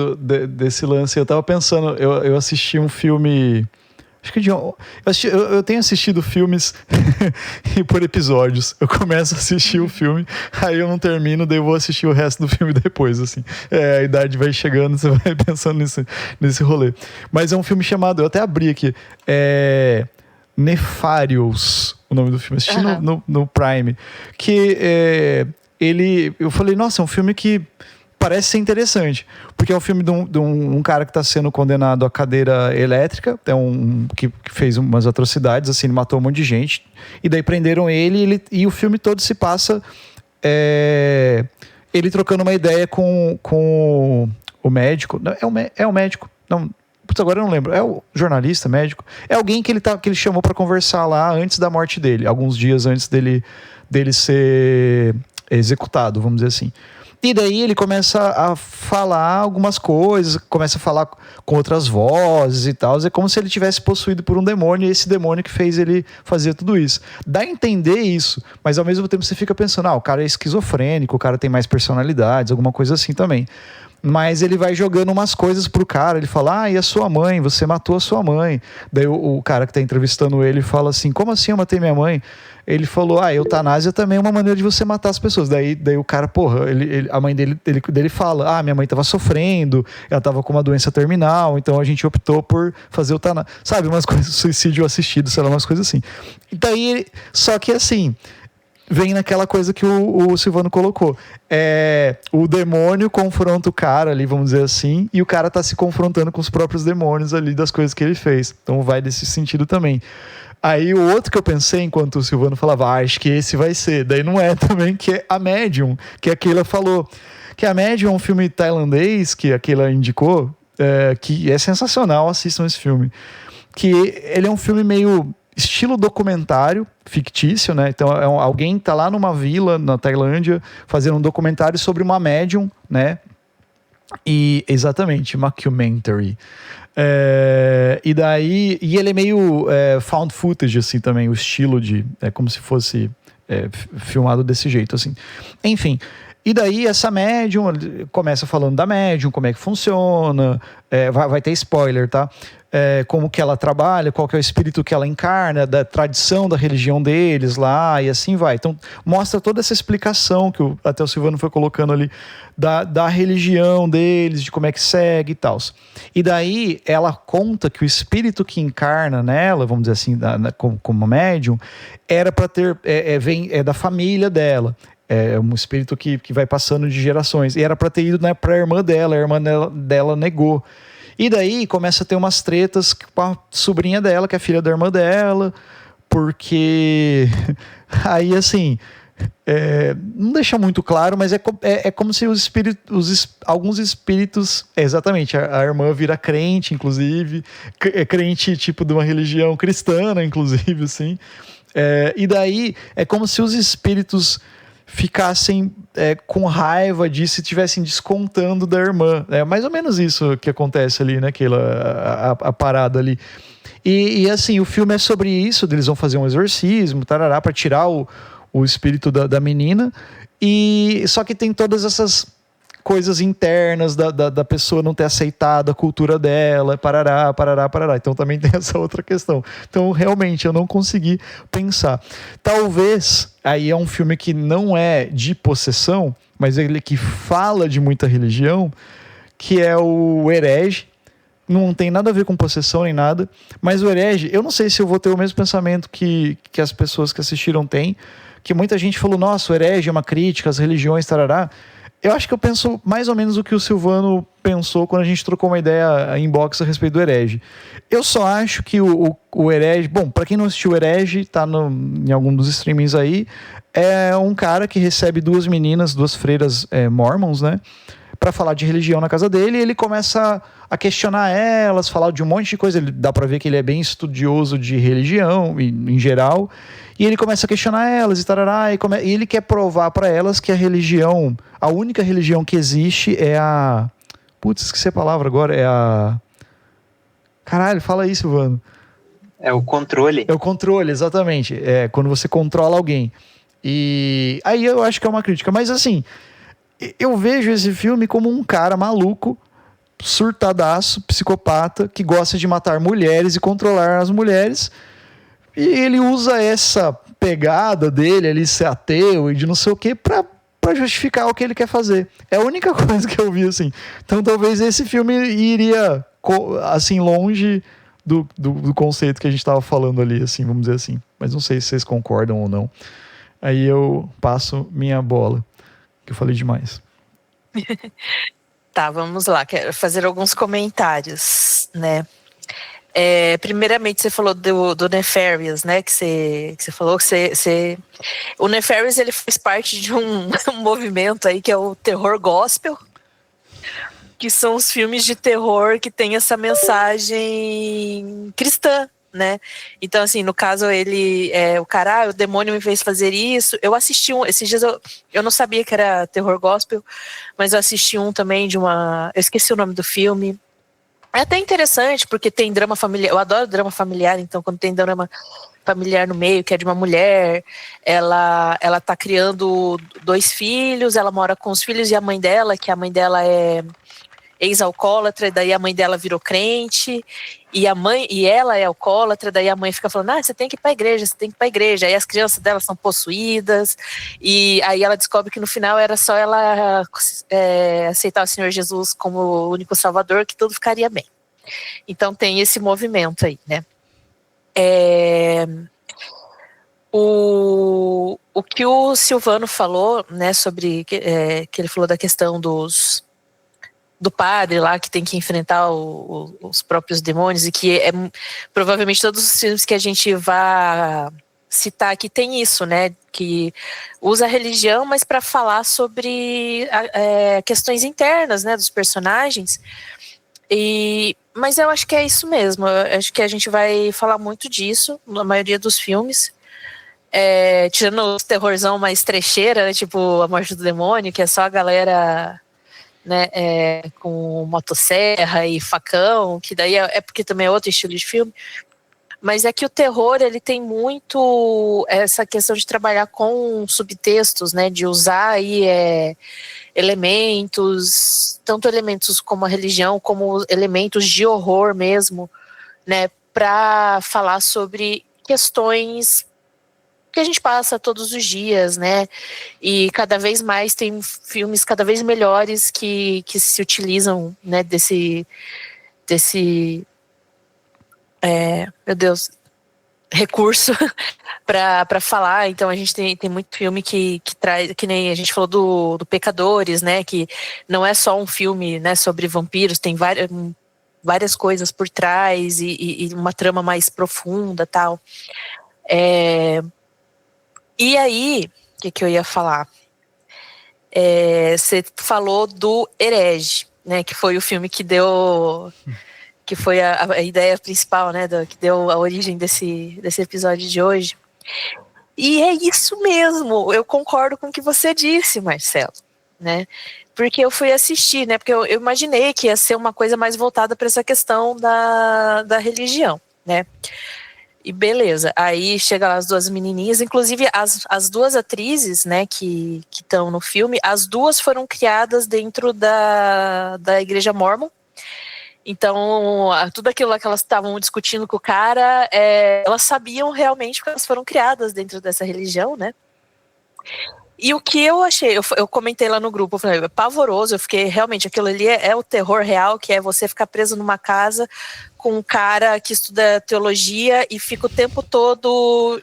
desse lance, eu tava pensando, eu assisti um filme... Acho que eu tenho assistido filmes por episódios. Eu começo a assistir o filme, aí eu não termino, daí eu vou assistir o resto do filme depois, assim. A idade vai chegando, você vai pensando nesse rolê. Mas é um filme chamado, eu até abri aqui, Nefarious, o nome do filme. Assisti no Prime. Que eu falei, nossa, é um filme que parece ser interessante, porque é um filme de um cara que está sendo condenado à cadeira elétrica, que fez umas atrocidades, assim, ele matou um monte de gente, e daí prenderam ele, e o filme todo se passa ele trocando uma ideia com o médico. É o médico, não, putz, agora eu não lembro, é o jornalista, médico, é alguém que ele chamou para conversar lá antes da morte dele, alguns dias antes dele ser executado, vamos dizer assim. E daí ele começa a falar algumas coisas, começa a falar com outras vozes e tal. É como se ele tivesse possuído por um demônio, e esse demônio que fez ele fazer tudo isso. Dá a entender isso, mas ao mesmo tempo você fica pensando, o cara é esquizofrênico, o cara tem mais personalidades, alguma coisa assim também. Mas ele vai jogando umas coisas pro cara, ele fala, e a sua mãe, você matou a sua mãe. Daí o cara que tá entrevistando ele fala assim, como assim eu matei minha mãe? Ele falou, eutanásia também é uma maneira de você matar as pessoas. Daí o cara, a mãe dele fala, minha mãe tava sofrendo, ela tava com uma doença terminal, então a gente optou por fazer eutanásia. Sabe, umas coisas, suicídio assistido, sei lá, umas coisas assim. E daí, só que assim, vem naquela coisa que o Silvano colocou. O demônio confronta o cara ali, vamos dizer assim, e o cara tá se confrontando com os próprios demônios ali das coisas que ele fez. Então vai desse sentido também. Aí o outro que eu pensei, enquanto o Silvano falava, acho que esse vai ser. Daí não é também, que é A Medium, que a Keila falou. Que A Medium é um filme tailandês, que a Keila indicou, que é sensacional, assistam esse filme. Que ele é um filme meio estilo documentário, fictício, né? Então alguém tá lá numa vila na Tailândia fazendo um documentário sobre uma médium, né? E exatamente, mockumentary. E ele é meio found footage, assim, também, o estilo como se fosse filmado desse jeito, assim. Enfim, e daí essa médium começa falando da médium, como é que funciona, vai ter spoiler, tá? Como que ela trabalha, qual que é o espírito que ela encarna, da tradição da religião deles lá, e assim vai. Então, mostra toda essa explicação que até o Silvano foi colocando ali, da religião deles, de como é que segue e tal. E daí, ela conta que o espírito que encarna nela, vamos dizer assim, como uma médium, era para ter, vem da família dela. É um espírito que vai passando de gerações. E era para ter ido, né, para a irmã dela negou. E daí começa a ter umas tretas com a sobrinha dela, que é filha da irmã dela, porque aí assim, não deixa muito claro, mas é como se alguns espíritos, exatamente, a irmã vira crente, inclusive, crente tipo de uma religião cristã, inclusive, assim, e daí é como se os espíritos ficassem com raiva disso e estivessem descontando da irmã. É mais ou menos isso que acontece ali, né? A parada ali. E assim, o filme é sobre isso, eles vão fazer um exorcismo, tarará, para tirar o espírito da menina. Só que tem todas essas coisas internas da pessoa não ter aceitado a cultura dela, parará. Então também tem essa outra questão. Então realmente eu não consegui pensar. Talvez, aí é um filme que não é de possessão, mas ele que fala de muita religião, que é o Herege. Não tem nada a ver com possessão nem nada, mas o Herege, eu não sei se eu vou ter o mesmo pensamento que as pessoas que assistiram têm, que muita gente falou, nossa, o Herege é uma crítica às religiões, tarará. Eu acho que eu penso mais ou menos o que o Silvano pensou quando a gente trocou uma ideia em box a respeito do Herege. Eu só acho que o Herege... Bom, para quem não assistiu o Herege, tá em algum dos streamings aí, é um cara que recebe duas freiras mormons, né? para falar de religião na casa dele, e ele começa a questionar elas, falar de um monte de coisa. Dá para ver que ele é bem estudioso de religião em geral, e ele começa a questionar elas e tarará, e ele quer provar para elas que a única religião que existe é a... Putz, esqueci a palavra agora, é a... Caralho, fala aí, Silvano. É o controle. É o controle, exatamente. É quando você controla alguém. E aí eu acho que é uma crítica. Mas assim, eu vejo esse filme como um cara maluco, surtadaço, psicopata, que gosta de matar mulheres e controlar as mulheres. E ele usa essa pegada dele, ele ser ateu e de não sei o que, pra justificar o que ele quer fazer. É a única coisa que eu vi, assim. Então talvez esse filme iria, assim, longe do conceito que a gente estava falando ali, assim, vamos dizer assim. Mas não sei se vocês concordam ou não. Aí eu passo minha bola, que eu falei demais. Tá, vamos lá. Quero fazer alguns comentários, né? Primeiramente, você falou do Nefarious, né? Que você falou que o Nefarious, ele faz parte de um movimento aí que é o terror gospel, que são os filmes de terror que tem essa mensagem cristã, né? Então, assim, no caso, o demônio me fez fazer isso. Eu assisti esses dias, eu não sabia que era terror gospel, mas eu assisti um também eu esqueci o nome do filme. É até interessante, porque tem drama familiar. Eu adoro drama familiar, então quando tem drama familiar no meio, que é de uma mulher, ela tá criando 2 filhos, ela mora com os filhos e a mãe dela, que a mãe dela é ex-alcoólatra, daí a mãe dela virou crente, e ela é alcoólatra, daí a mãe fica falando, você tem que ir pra igreja, aí as crianças dela são possuídas, e aí ela descobre que no final era só ela aceitar o Senhor Jesus como o único salvador, que tudo ficaria bem. Então tem esse movimento aí, né? O que o Silvano falou, né, sobre que ele falou da questão do padre lá que tem que enfrentar os próprios demônios, e que provavelmente todos os filmes que a gente vai citar aqui tem isso, né, que usa a religião, mas para falar sobre questões internas, né, dos personagens. Mas eu acho que é isso mesmo, eu acho que a gente vai falar muito disso na maioria dos filmes, tirando o terrorzão mais trecheira, né, tipo A Morte do Demônio, que é só a galera, né, com motosserra e facão, que daí é porque também é outro estilo de filme, mas é que o terror, ele tem muito essa questão de trabalhar com subtextos, né, de usar aí elementos, tanto elementos como a religião, como elementos de horror mesmo, né, para falar sobre questões que a gente passa todos os dias, né? E cada vez mais tem filmes cada vez melhores que se utilizam, né, desse meu Deus, recurso para falar. Então a gente tem muito filme que traz, que nem a gente falou do Pecadores, né? Que não é só um filme, né, sobre vampiros, tem várias coisas por trás e uma trama mais profunda, tal. E aí, o que eu ia falar? Você falou do Herege, né? Que foi o filme que deu, que foi a ideia principal, né? Que deu a origem desse episódio de hoje. E é isso mesmo. Eu concordo com o que você disse, Marcelo, né? Porque eu fui assistir, né? Porque eu imaginei que ia ser uma coisa mais voltada para essa questão da religião, né? E beleza, aí chega lá as 2 menininhas, inclusive as 2 atrizes, né, que estão no filme, as 2 foram criadas dentro da igreja mórmon. Então, tudo aquilo lá que elas estavam discutindo com o cara, elas sabiam realmente que elas foram criadas dentro dessa religião, né? E o que eu achei, eu comentei lá no grupo, eu falei, é pavoroso, eu fiquei, realmente, aquilo ali é o terror real, que é você ficar preso numa casa com um cara que estuda teologia e fica o tempo todo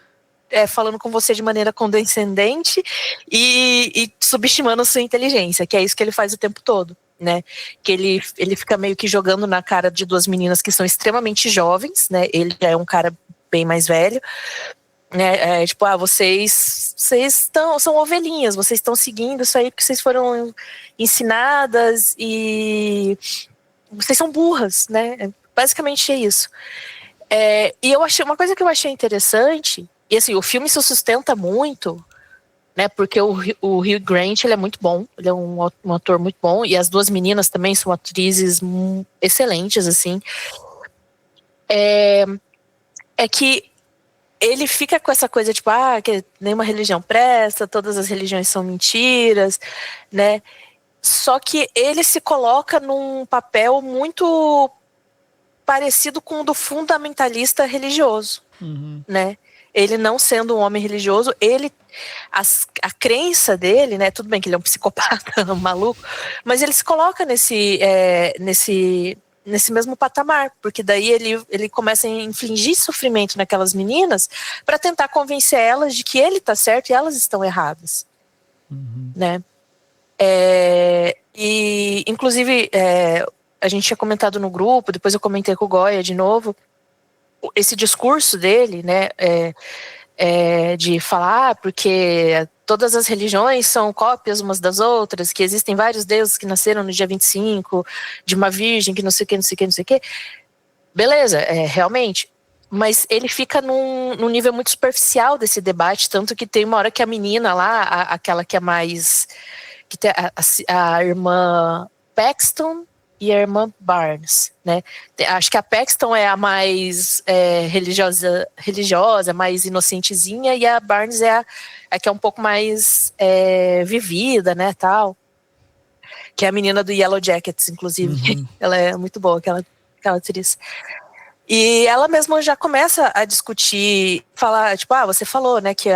falando com você de maneira condescendente e subestimando a sua inteligência, que é isso que ele faz o tempo todo, né? Que ele fica meio que jogando na cara de 2 meninas que são extremamente jovens, né? Ele já é um cara bem mais velho, né? Tipo, vocês são ovelhinhas, vocês estão seguindo isso aí porque vocês foram ensinadas e vocês são burras, né? Basicamente é isso. E eu achei uma coisa que eu achei interessante, e assim, o filme se sustenta muito, né? Porque o Hugh Grant, ele é muito bom, ele é um ator muito bom, e as duas meninas também são atrizes excelentes, assim. É que ele fica com essa coisa, tipo, que nenhuma religião presta, todas as religiões são mentiras, né? Só que ele se coloca num papel muito parecido com o do fundamentalista religioso, né? Ele não sendo um homem religioso, a crença dele, né? Tudo bem que ele é um psicopata maluco, mas ele se coloca nesse mesmo patamar, porque daí ele começa a infligir sofrimento naquelas meninas para tentar convencer elas de que ele está certo e elas estão erradas, né? E inclusive a gente tinha comentado no grupo, depois eu comentei com o Goya de novo, esse discurso dele, né, de falar porque todas as religiões são cópias umas das outras, que existem vários deuses que nasceram no dia 25, de uma virgem, que não sei o que, não sei o que, não sei o que. Beleza, realmente. Mas ele fica num nível muito superficial desse debate, tanto que tem uma hora que a menina lá, aquela que é mais... que tem a irmã Paxton e a irmã Barnes, né? Acho que a Paxton é a mais religiosa, mais inocentezinha, e a Barnes é a que é um pouco mais vivida, né, tal. Que é a menina do Yellow Jackets, inclusive. Ela é muito boa, aquela atriz. E ela mesma já começa a discutir, falar, tipo, você falou, né, que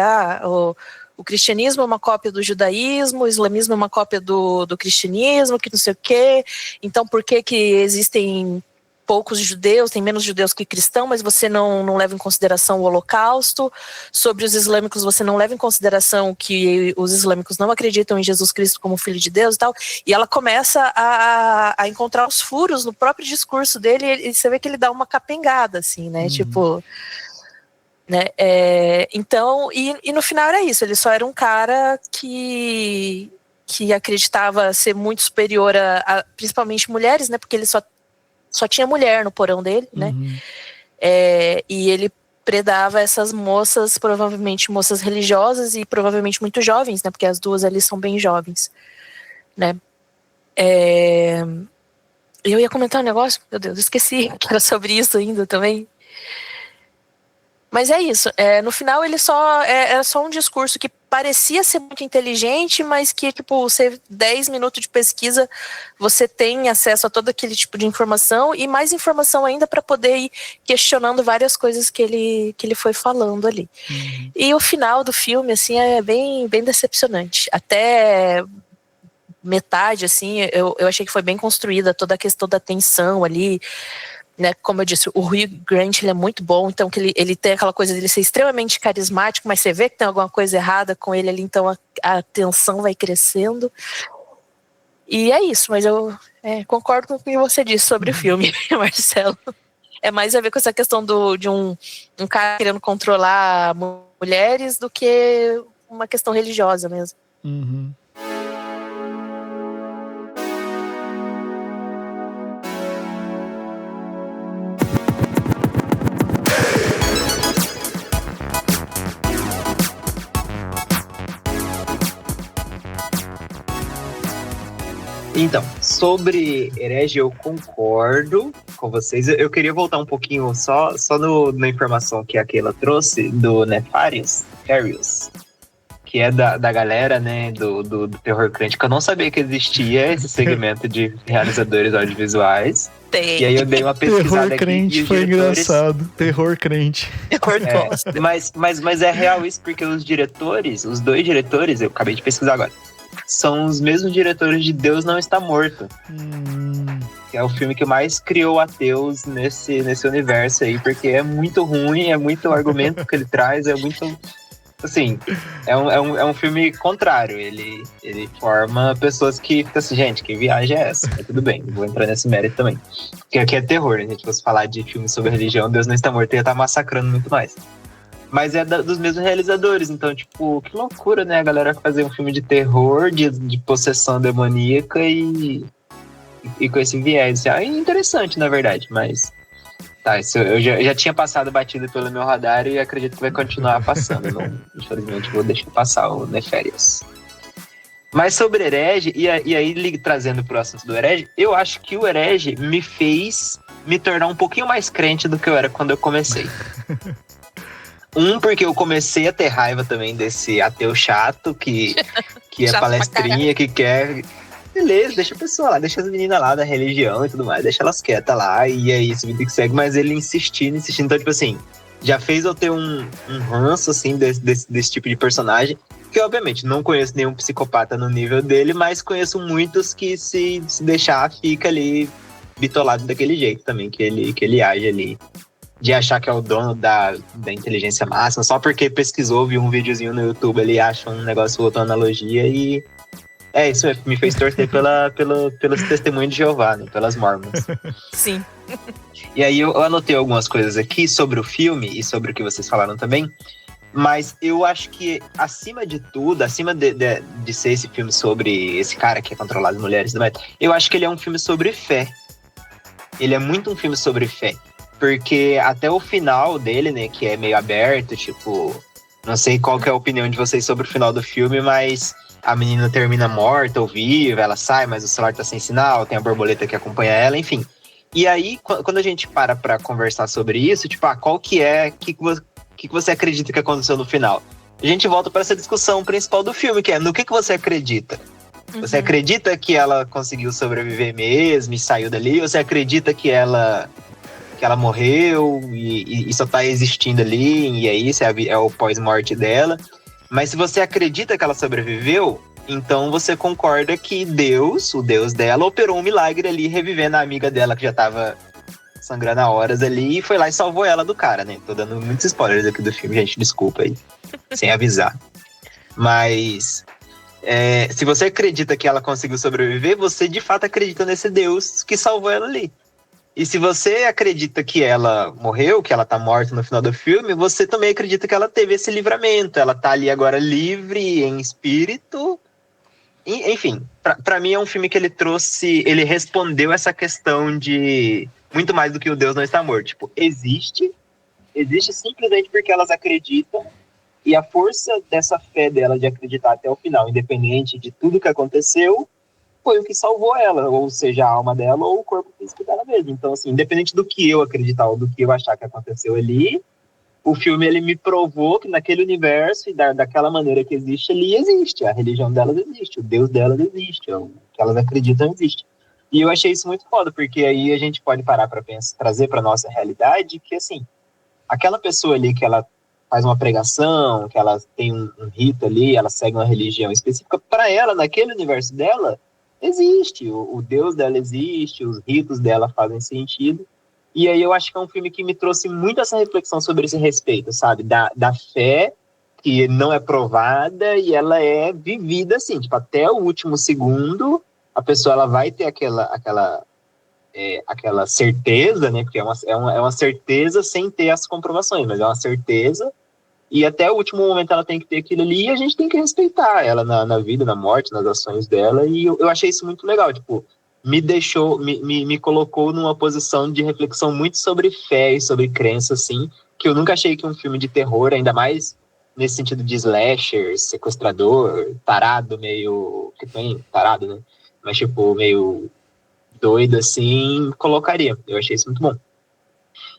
o cristianismo é uma cópia do judaísmo, o islamismo é uma cópia do cristianismo, que não sei o quê. Então, por que existem poucos judeus, tem menos judeus que cristãos, mas você não leva em consideração o holocausto? Sobre os islâmicos, você não leva em consideração que os islâmicos não acreditam em Jesus Cristo como filho de Deus e tal. E ela começa a encontrar os furos no próprio discurso dele, e você vê que ele dá uma capengada, assim, né? Tipo... né? Então, e no final era isso, ele só era um cara que acreditava ser muito superior a principalmente mulheres, né? Porque ele só tinha mulher no porão dele, né? E ele predava essas moças, provavelmente moças religiosas e provavelmente muito jovens, né? Porque as duas ali são bem jovens, né? Eu ia comentar um negócio, meu Deus, esqueci que era sobre isso ainda também. Mas é isso, no final ele era só um discurso que parecia ser muito inteligente, mas que, tipo, você 10 minutos de pesquisa, você tem acesso a todo aquele tipo de informação e mais informação ainda para poder ir questionando várias coisas que ele foi falando ali. E o final do filme, assim, é bem, bem decepcionante. Até metade, assim, eu achei que foi bem construída toda a questão da tensão ali, né, como eu disse, o Hugh Grant, ele é muito bom, então que ele tem aquela coisa dele ser extremamente carismático, mas você vê que tem alguma coisa errada com ele ali, então a tensão vai crescendo. E é isso, mas eu concordo com o que você disse sobre o filme, Marcelo. É mais a ver com essa questão de um cara querendo controlar mulheres do que uma questão religiosa mesmo. Então, sobre herege, eu concordo com vocês. Eu queria voltar um pouquinho só na informação que a Keila trouxe do Nefarious, que é da galera, né, do terror crente, que eu não sabia que existia esse segmento de realizadores audiovisuais. Tem. E aí eu dei uma pesquisada Terror crente aqui. foi engraçado. Terror crente. Mas é real isso, porque os dois diretores, eu acabei de pesquisar agora, são os mesmos diretores de Deus Não Está Morto. Que é o filme que mais criou ateus nesse universo aí, porque é muito ruim, é muito argumento que ele traz, é muito... Assim, é um filme contrário. Ele forma pessoas que ficam assim, gente, que viagem é essa? Mas tudo bem, vou entrar nesse mérito também. Porque aqui é terror, né? Se fosse falar de filme sobre religião, Deus Não Está Morto ia estar massacrando muito mais. Mas é dos mesmos realizadores, então, tipo, que loucura, né? A galera fazer um filme de terror, de possessão demoníaca e com esse viés. É interessante, na verdade, mas... Tá, isso eu já tinha passado batido pelo meu radar e acredito que vai continuar passando. Não, infelizmente, vou deixar passar o Neférios. Mas sobre Herege, e aí trazendo pro assunto do Herege, eu acho que o Herege me fez me tornar um pouquinho mais crente do que eu era quando eu comecei. Porque eu comecei a ter raiva também desse ateu chato que é Chato palestrinha, que quer... Beleza, deixa a pessoa lá, deixa as meninas lá da religião e tudo mais, deixa elas quietas lá, e é isso, vida que segue. Mas ele insistindo. Então, tipo assim, já fez eu ter um ranço, assim, desse tipo de personagem, que obviamente não conheço nenhum psicopata no nível dele, mas conheço muitos que se deixar, fica ali bitolado daquele jeito também, que ele age ali. De achar que é o dono da inteligência máxima, só porque pesquisou, viu um videozinho no YouTube, ele acha um negócio, outra analogia e... isso me fez torcer pelos testemunhos de Jeová, né? Pelas mormons. Sim. E aí eu anotei algumas coisas aqui sobre o filme e sobre o que vocês falaram também, mas eu acho que, acima de tudo, acima de ser esse filme sobre esse cara que é controlado as mulheres, eu acho que ele é um filme sobre fé. Ele é muito um filme sobre fé. Porque até o final dele, né, que é meio aberto, tipo... Não sei qual que é a opinião de vocês sobre o final do filme, mas a menina termina morta ou viva, ela sai, mas o celular tá sem sinal, tem a borboleta que acompanha ela, enfim. E aí, quando a gente para pra conversar sobre isso, tipo, qual que é... O que você acredita que aconteceu no final? A gente volta para essa discussão principal do filme, que é no que você acredita? Você acredita que ela conseguiu sobreviver mesmo e saiu dali? Ou você acredita que ela morreu e só tá existindo ali, e é isso, é o pós-morte dela. Mas se você acredita que ela sobreviveu, então você concorda que Deus, o Deus dela, operou um milagre ali, revivendo a amiga dela que já tava sangrando há horas ali, e foi lá e salvou ela do cara, né? Tô dando muitos spoilers aqui do filme, gente, desculpa aí, sem avisar. Mas... se você acredita que ela conseguiu sobreviver, você de fato acredita nesse Deus que salvou ela ali. E se você acredita que ela morreu, que ela tá morta no final do filme, você também acredita que ela teve esse livramento. Ela tá ali agora livre, em espírito. E, enfim, pra mim é um filme que ele respondeu essa questão de muito mais do que o Deus não está morto. Tipo, existe simplesmente porque elas acreditam, e a força dessa fé dela de acreditar até o final, independente de tudo que aconteceu, foi o que salvou ela, ou seja, a alma dela ou o corpo físico dela mesma. Então, assim, independente do que eu acreditar ou do que eu achar que aconteceu ali, o filme ele me provou que naquele universo e daquela maneira que existe, ali existe. A religião delas existe, o Deus delas existe, o que elas acreditam existe. E eu achei isso muito foda, porque aí a gente pode parar para trazer para nossa realidade que, assim, aquela pessoa ali que ela faz uma pregação, que ela tem um rito ali, ela segue uma religião específica, para ela, naquele universo dela, existe, o Deus dela existe, os ritos dela fazem sentido. E aí eu acho que é um filme que me trouxe muito essa reflexão sobre esse respeito, sabe? Da fé, que não é provada e ela é vivida assim, tipo, até o último segundo, a pessoa ela vai ter aquela certeza, né? Porque é uma certeza sem ter as comprovações, mas é uma certeza. E até o último momento ela tem que ter aquilo ali e a gente tem que respeitar ela na vida, na morte, nas ações dela. E eu achei isso muito legal, tipo, me colocou numa posição de reflexão muito sobre fé e sobre crença, assim, que eu nunca achei que um filme de terror, ainda mais nesse sentido de slasher, sequestrador, tarado, meio... que tem tarado, né? Mas, tipo, meio doido, assim, colocaria. Eu achei isso muito bom.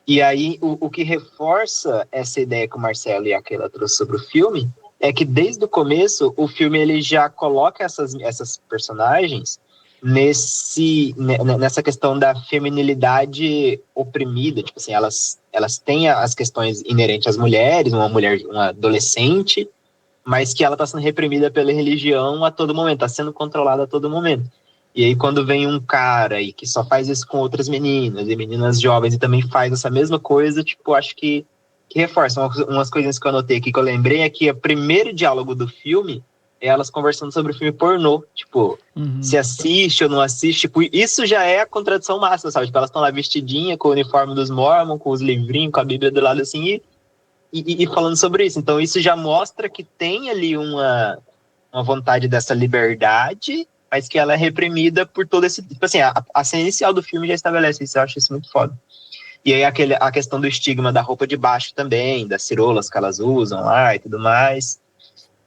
E aí, o que reforça essa ideia que o Marcelo e a Keila trouxe sobre o filme é que, desde o começo, o filme ele já coloca essas personagens nessa questão da feminilidade oprimida. Tipo assim, elas têm as questões inerentes às mulheres, uma adolescente, mas que ela está sendo reprimida pela religião a todo momento, está sendo controlada a todo momento. E aí, quando vem um cara e que só faz isso com outras meninas, e meninas jovens, e também faz essa mesma coisa, tipo, acho que reforça. Umas coisinhas que eu anotei aqui, que eu lembrei, é que o primeiro diálogo do filme é elas conversando sobre o filme pornô. Tipo, se assiste ou não assiste. Tipo, isso já é a contradição máxima, sabe? Tipo, elas estão lá vestidinha, com o uniforme dos Mormons, com os livrinhos, com a Bíblia do lado, assim, e falando sobre isso. Então, isso já mostra que tem ali uma vontade dessa liberdade, mas que ela é reprimida por todo esse... Tipo assim, a cena inicial do filme já estabelece isso, eu acho isso muito foda. E aí a questão do estigma da roupa de baixo também, das cirolas que elas usam lá e tudo mais.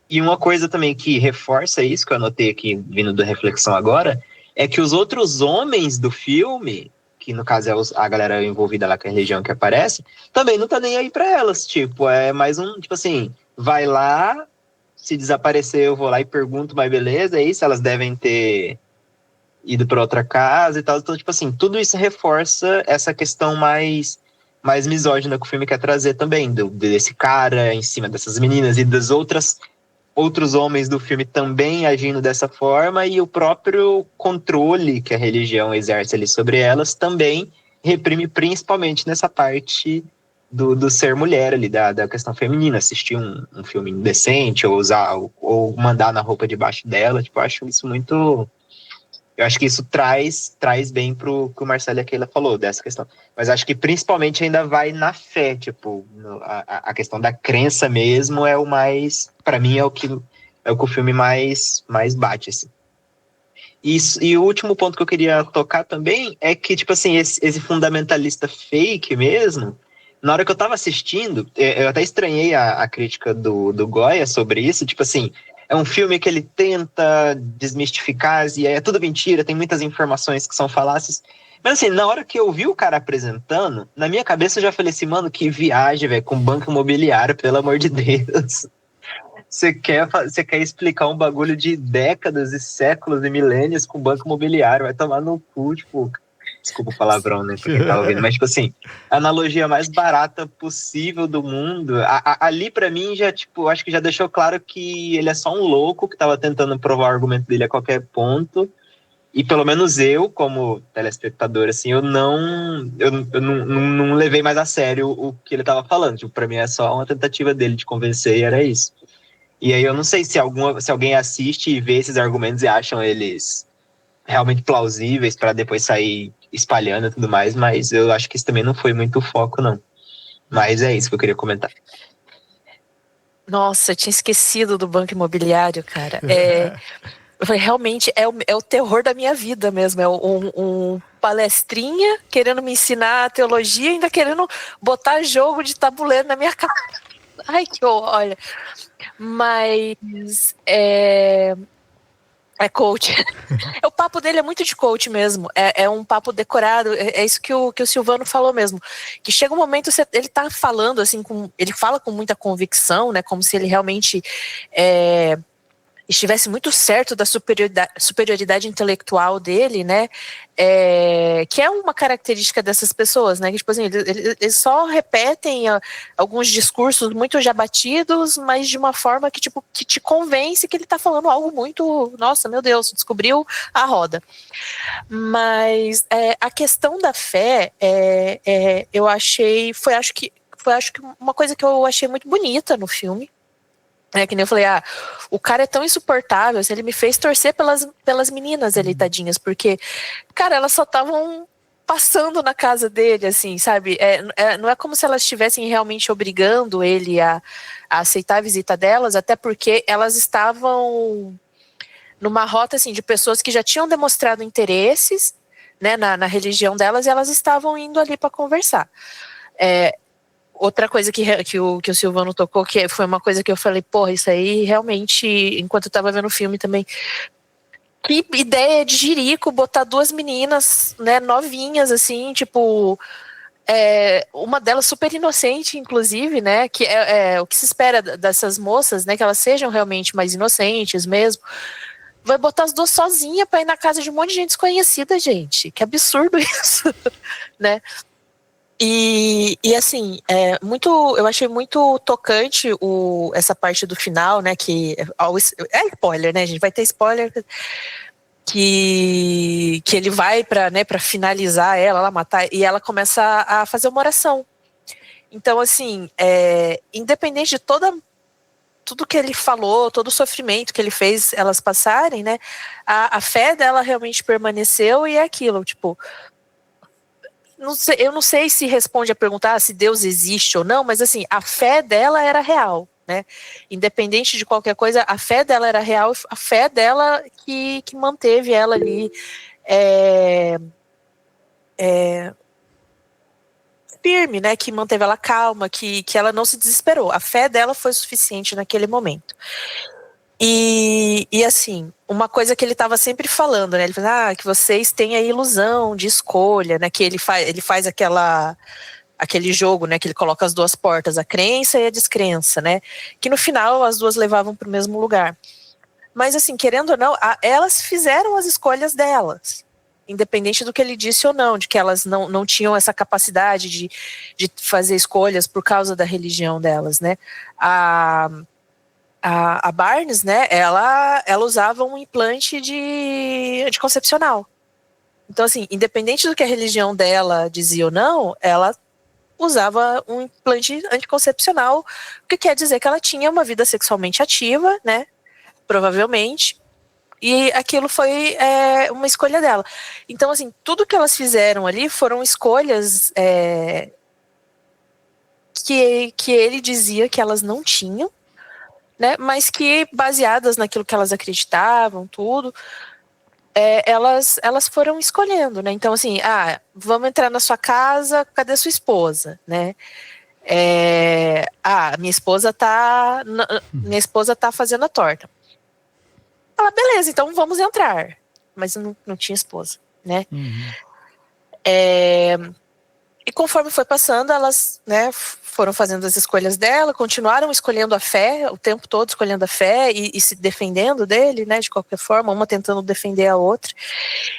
E uma coisa também que reforça isso, que eu anotei aqui, vindo da reflexão agora, é que os outros homens do filme, que no caso é a galera envolvida lá com a religião que aparece, também não tá nem aí pra elas. Tipo, é mais um, tipo assim, vai lá, se desaparecer eu vou lá e pergunto, mas beleza, é isso, elas devem ter ido pra outra casa e tal. Então, tipo assim, tudo isso reforça essa questão mais misógina que o filme quer trazer também, desse cara em cima dessas meninas e das outros homens do filme também agindo dessa forma, e o próprio controle que a religião exerce ali sobre elas também reprime, principalmente nessa parte do ser mulher ali, da questão feminina, assistir um filme indecente, ou usar, ou mandar na roupa debaixo dela, tipo, eu acho isso muito... Eu acho que isso traz bem pro que o Marcelo e a Keila falou, dessa questão. Mas acho que principalmente ainda vai na fé, tipo, a questão da crença mesmo é o mais, para mim, é o que o filme mais bate, assim. E o último ponto que eu queria tocar também é que, tipo assim, esse fundamentalista fake mesmo, na hora que eu tava assistindo, eu até estranhei a crítica do Goya sobre isso, tipo assim, é um filme que ele tenta desmistificar, e é tudo mentira, tem muitas informações que são falácias. Mas assim, na hora que eu vi o cara apresentando, na minha cabeça eu já falei assim, mano, que viagem, velho, com banco imobiliário, pelo amor de Deus. Você quer explicar um bagulho de décadas e séculos e milênios com banco imobiliário, vai tomar no cu, tipo... Desculpa o palavrão, né, pra quem tá ouvindo, mas tipo assim, a analogia mais barata possível do mundo, ali pra mim já, tipo, acho que já deixou claro que ele é só um louco que tava tentando provar o argumento dele a qualquer ponto, e pelo menos eu, como telespectador, assim, eu não levei mais a sério o que ele tava falando, tipo, pra mim é só uma tentativa dele de convencer e era isso. E aí eu não sei se alguém assiste e vê esses argumentos e acham eles realmente plausíveis para depois sair espalhando e tudo mais, mas eu acho que isso também não foi muito o foco, não. Mas é isso que eu queria comentar. Nossa, eu tinha esquecido do banco imobiliário, cara. Realmente é o terror da minha vida mesmo. É um palestrinha querendo me ensinar a teologia, ainda querendo botar jogo de tabuleiro na minha cara. Ai, que olha. Mas é coach. O papo dele é muito de coach mesmo. É um papo decorado. É isso que o Silvano falou mesmo. Que chega um momento, ele tá falando assim, ele fala com muita convicção, né? Como se ele realmente estivesse muito certo da superioridade intelectual dele, né? Que é uma característica dessas pessoas, né? Que, tipo assim, eles só repetem alguns discursos muito já batidos, mas de uma forma que, tipo, que te convence que ele tá falando algo muito... Nossa, meu Deus, descobriu a roda. Mas a questão da fé, eu achei... Acho que uma coisa que eu achei muito bonita no filme. Que nem eu falei, o cara é tão insuportável, assim, ele me fez torcer pelas meninas ali, tadinhas, porque, cara, elas só estavam passando na casa dele, assim, sabe? Não é como se elas estivessem realmente obrigando ele a aceitar a visita delas, até porque elas estavam numa rota, assim, de pessoas que já tinham demonstrado interesses, né, na religião delas, e elas estavam indo ali para conversar. Outra coisa que o Silvano tocou, que foi uma coisa que eu falei, porra, isso aí realmente, enquanto eu tava vendo o filme também, que ideia de jirico, botar duas meninas, né, novinhas, assim, tipo, uma delas super inocente, inclusive, né, que é o que se espera dessas moças, né, que elas sejam realmente mais inocentes mesmo, vai botar as duas sozinhas pra ir na casa de um monte de gente desconhecida, gente, que absurdo isso, né. E assim, eu achei muito tocante essa parte do final, né, que é spoiler, né, gente, vai ter spoiler, que ele vai pra finalizar ela matar, e ela começa a fazer uma oração. Então, assim, independente de tudo que ele falou, todo o sofrimento que ele fez elas passarem, né, a fé dela realmente permaneceu, e é aquilo, tipo, eu não sei se responde a perguntar se Deus existe ou não, mas assim, a fé dela era real, né? Independente de qualquer coisa, a fé dela era real, a fé dela que manteve ela ali firme, né? Que manteve ela calma, que ela não se desesperou. A fé dela foi suficiente naquele momento. E assim, uma coisa que ele estava sempre falando, né? Ele fala, que vocês têm a ilusão de escolha, né? Que ele faz aquele jogo, né? Que ele coloca as duas portas, a crença e a descrença, né? Que no final as duas levavam para o mesmo lugar. Mas assim, querendo ou não, elas fizeram as escolhas delas, independente do que ele disse ou não, de que elas não tinham essa capacidade de fazer escolhas por causa da religião delas, né? A Barnes, né, ela usava um implante de anticoncepcional. Então, assim, independente do que a religião dela dizia ou não, ela usava um implante anticoncepcional, o que quer dizer que ela tinha uma vida sexualmente ativa, né, provavelmente, e aquilo foi uma escolha dela. Então, assim, tudo que elas fizeram ali foram escolhas que ele dizia que elas não tinham, né, mas que baseadas naquilo que elas acreditavam, tudo, elas foram escolhendo, né? Então, assim, vamos entrar na sua casa, cadê sua esposa, né? Minha esposa tá fazendo a torta. Ela, beleza, então vamos entrar. Mas não tinha esposa, né? Uhum. E conforme foi passando, elas, né, foram fazendo as escolhas dela, continuaram escolhendo a fé, o tempo todo escolhendo a fé e se defendendo dele, né, de qualquer forma, uma tentando defender a outra.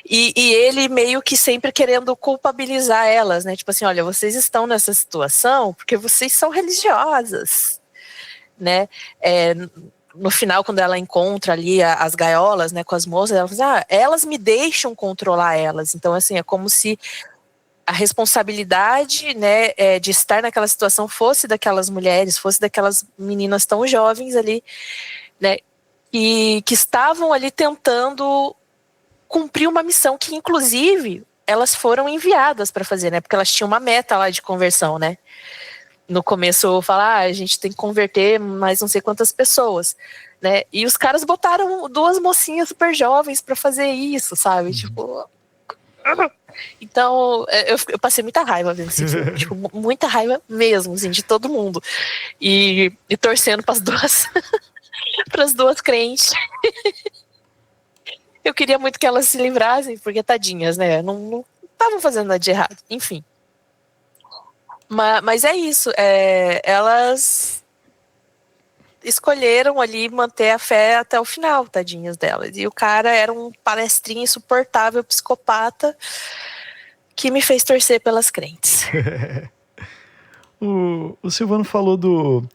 E ele meio que sempre querendo culpabilizar elas, né, tipo assim, olha, vocês estão nessa situação porque vocês são religiosas, né. No final, quando ela encontra ali as gaiolas, né, com as moças, ela fala, elas me deixam controlar elas. Então, assim, é como se a responsabilidade, né, de estar naquela situação fosse daquelas mulheres, fosse daquelas meninas tão jovens ali, né, que estavam ali tentando cumprir uma missão que, inclusive, elas foram enviadas para fazer, né, porque elas tinham uma meta lá de conversão, né. No começo, falar, a gente tem que converter mais não sei quantas pessoas, né, e os caras botaram 2 mocinhas super jovens para fazer isso, sabe, tipo... Então, eu passei muita raiva vendo esse filme, tipo, muita raiva mesmo, assim, de todo mundo. E torcendo para as duas crentes. Eu queria muito que elas se livrassem, porque tadinhas, né? Não estavam fazendo nada de errado. Enfim. Mas é isso. Elas escolheram ali manter a fé até o final, tadinhas delas. E o cara era um palestrinho insuportável, psicopata, que me fez torcer pelas crentes. O Silvano falou do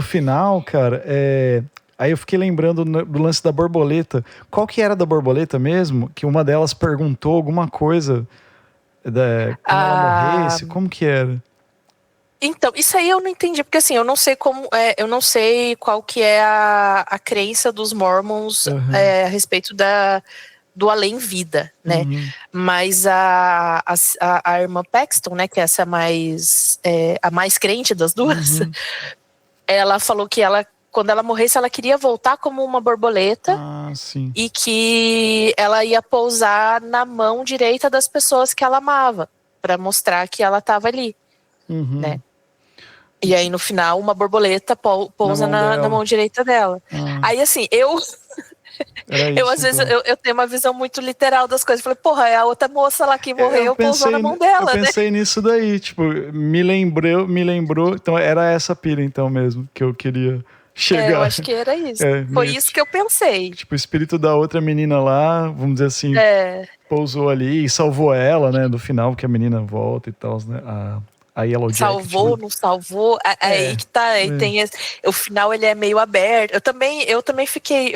final, cara. Aí eu fiquei lembrando do lance da borboleta. Qual que era da borboleta mesmo? Que uma delas perguntou alguma coisa quando ela morresse. Como que era? Então, isso aí eu não entendi, porque assim, eu não sei eu não sei qual que é a crença dos Mormons a respeito do além-vida, né? Uhum. Mas a irmã Paxton, né, que é essa a mais crente das duas, ela falou que quando ela morresse, ela queria voltar como uma borboleta sim. e que ela ia pousar na mão direita das pessoas que ela amava, para mostrar que ela estava ali, né? E aí, no final, uma borboleta pousa na mão direita dela. Aí, assim, às vezes, eu tenho uma visão muito literal das coisas. Falei, porra, é a outra moça lá que morreu, pousou na mão dela, né? Eu pensei nisso daí, tipo, me lembrou. Então, era essa pira, então, mesmo, que eu queria chegar. Eu acho que era isso. Foi isso que eu pensei. Tipo, o espírito da outra menina lá, vamos dizer assim, pousou ali e salvou ela, né, no final, que a menina volta e tal, né, a Yellow Jacket, salvou, né? Não salvou, aí que tá, aí tem o final, ele é meio aberto. Eu também fiquei,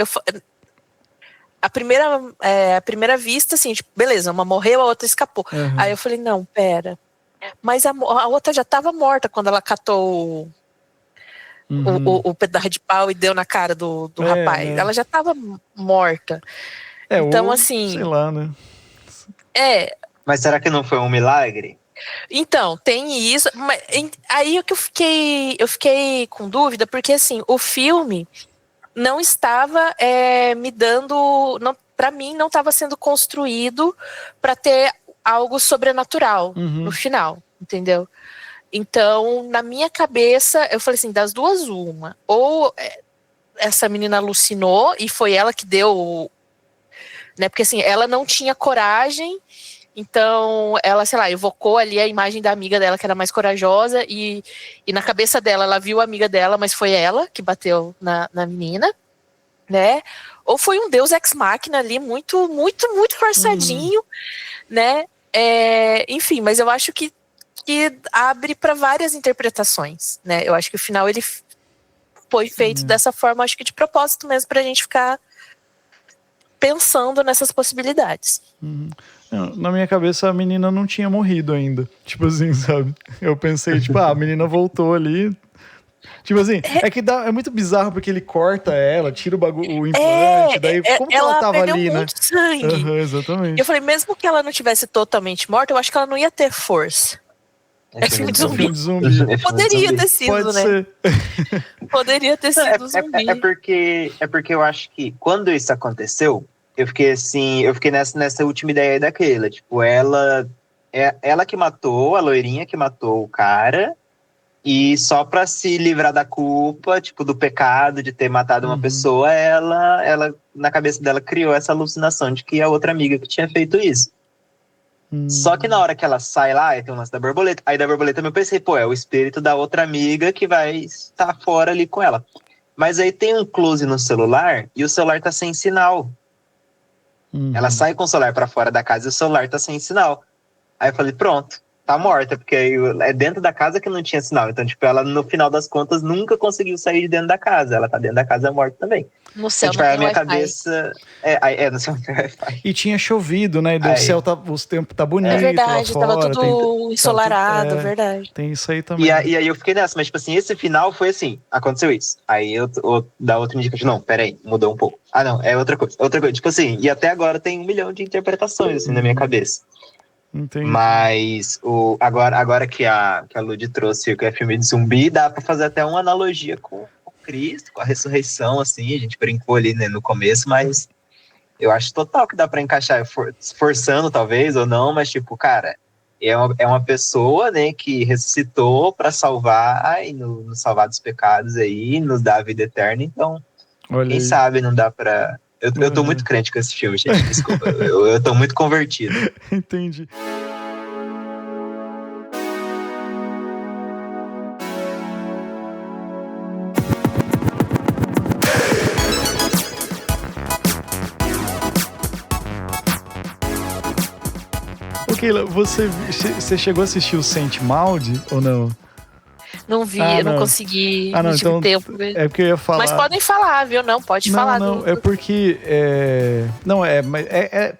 a primeira vista, assim, tipo, beleza, uma morreu, a outra escapou. Aí eu falei, não, pera, mas a outra já tava morta quando ela catou o pedaço de pau e deu na cara do rapaz, ela já tava morta. Então, assim, sei lá, né? Mas será que não foi um milagre? Então, tem isso. Mas, aí que eu fiquei com dúvida, porque assim, o filme não estava me dando. Não, para mim, não estava sendo construído para ter algo sobrenatural no final, entendeu? Então, na minha cabeça, eu falei assim, das duas, uma. Ou essa menina alucinou e foi ela que deu, né? Porque assim, ela não tinha coragem, então ela, sei lá, evocou ali a imagem da amiga dela que era mais corajosa e na cabeça dela, ela viu a amiga dela, mas foi ela que bateu na menina, né? Ou foi um deus ex machina ali, muito, muito, muito forçadinho, né? Enfim, mas eu acho que abre para várias interpretações, né? Eu acho que o final ele foi feito dessa forma, acho que de propósito mesmo, pra gente ficar pensando nessas possibilidades. Na minha cabeça, a menina não tinha morrido ainda. Tipo assim, sabe? Eu pensei, tipo, a menina voltou ali. Tipo assim, é que é muito bizarro porque ele corta ela, tira o implante, daí como que ela tava ali, né? Muito sangue. Exatamente. Eu falei, mesmo que ela não tivesse totalmente morta, eu acho que ela não ia ter força. É filme de zumbi. Poderia ter sido, Pode né? ser. Poderia ter sido zumbi. É porque eu acho que quando isso aconteceu, eu fiquei nessa última ideia aí da Keila. Tipo, ela que matou, a loirinha que matou o cara, e só pra se livrar da culpa, tipo, do pecado de ter matado uma pessoa, ela, na cabeça dela, criou essa alucinação de que a outra amiga que tinha feito isso. Só que na hora que ela sai lá, tem o lance da borboleta. Aí da borboleta eu pensei, é o espírito da outra amiga que vai estar fora ali com ela. Mas aí tem um close no celular e o celular tá sem sinal. Ela sai com o celular pra fora da casa e o celular tá sem sinal. Aí eu falei, pronto, tá morta, porque aí é dentro da casa que não tinha sinal. Então, tipo, ela no final das contas nunca conseguiu sair de dentro da casa. Ela tá dentro da casa morta também. No céu então, não tipo, tem a minha Wi-Fi. cabeça... no céu não tem Wi-Fi. E tinha chovido, né? E o céu os tempos tá bonito. É verdade, lá fora, tava tudo ensolarado, verdade. Tem isso aí também. E aí eu fiquei nessa, mas tipo assim, esse final foi assim, aconteceu isso. Aí eu da outra indicação, não, peraí, mudou um pouco. Ah não, é outra coisa. Tipo assim, e até agora tem 1 milhão de interpretações assim na minha cabeça. Entendi. Mas agora que a Lud trouxe o que é filme de zumbi, dá pra fazer até uma analogia com Cristo, com a ressurreição, assim, a gente brincou ali, né, no começo, mas eu acho total que dá pra encaixar, forçando talvez ou não, mas tipo, cara, é uma pessoa, né, que ressuscitou pra salvar e nos salvar dos pecados aí, nos dar a vida eterna, então, quem sabe não dá pra... Eu tô muito crente com esse filme, gente, desculpa, eu tô muito convertido. Entendi. Keila, você chegou a assistir o Saint Maud ou não? Não vi, eu não consegui. Não, então tempo. é porque eu ia falar. Mas podem falar, viu? Não, pode falar. Não, é porque.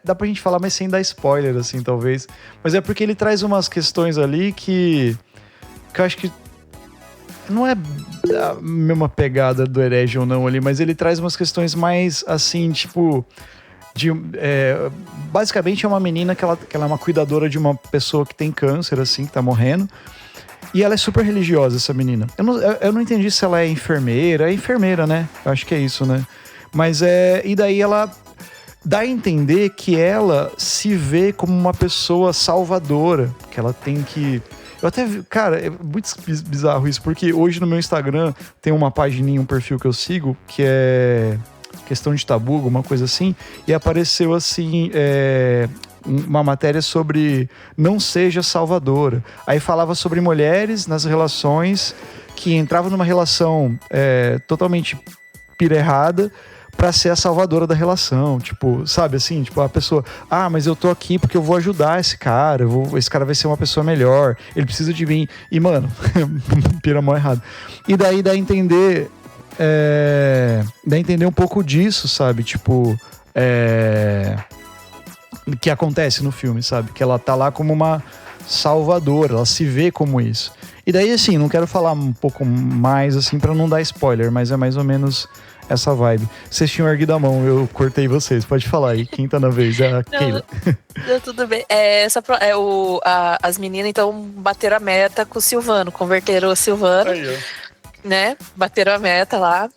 Dá pra gente falar, mas sem dar spoiler, assim, talvez. Mas é porque ele traz umas questões ali que eu acho que. Não é a mesma pegada do Herege ou não ali, mas ele traz umas questões mais assim, tipo. Basicamente é uma menina que ela é uma cuidadora de uma pessoa que tem câncer, assim, que tá morrendo. E ela é super religiosa, essa menina. Eu não entendi se ela é enfermeira. É enfermeira, né? Eu acho que é isso, né? Mas e daí ela dá a entender que ela se vê como uma pessoa salvadora. Que ela tem que... Eu até vi, cara, é muito bizarro isso, porque hoje no meu Instagram tem uma pagininha, um perfil que eu sigo, que é Questão de Tabu, alguma coisa assim, e apareceu assim, uma matéria sobre não seja salvadora. Aí falava sobre mulheres nas relações que entravam numa relação totalmente pirerrada pra ser a salvadora da relação, tipo, sabe assim, tipo, a pessoa, mas eu tô aqui porque eu vou ajudar esse cara, esse cara vai ser uma pessoa melhor, ele precisa de mim, e mano, pira mó errado. E daí dá a entender um pouco disso, sabe, tipo, que acontece no filme, sabe, que ela tá lá como uma salvadora, ela se vê como isso. E daí, assim, não quero falar um pouco mais, assim, pra não dar spoiler, mas é mais ou menos essa vibe. Vocês tinham erguido a mão, eu cortei vocês. Pode falar aí, quem tá na vez? É a Keila. Não, tudo bem. As meninas, então, bateram a meta com o Silvano, converteram o Silvano, Aí, né? Bateram a meta lá.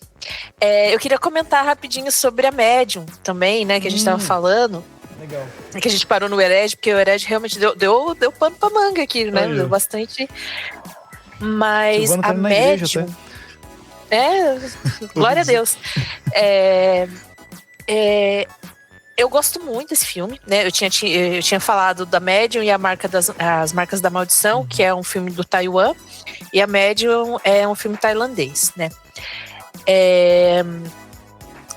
Eu queria comentar rapidinho sobre a Medium também, né? Que a gente tava falando. Legal. Que a gente parou no Herege, porque o Herege realmente deu pano pra manga aqui, né? Aí, deu bastante. Mas Silvano tá a indo na igreja, Medium... até. Glória a Deus. Eu gosto muito desse filme, né? Eu tinha falado da Medium e as Marcas da Maldição, que é um filme do Taiwan, e a Medium é um filme tailandês, né?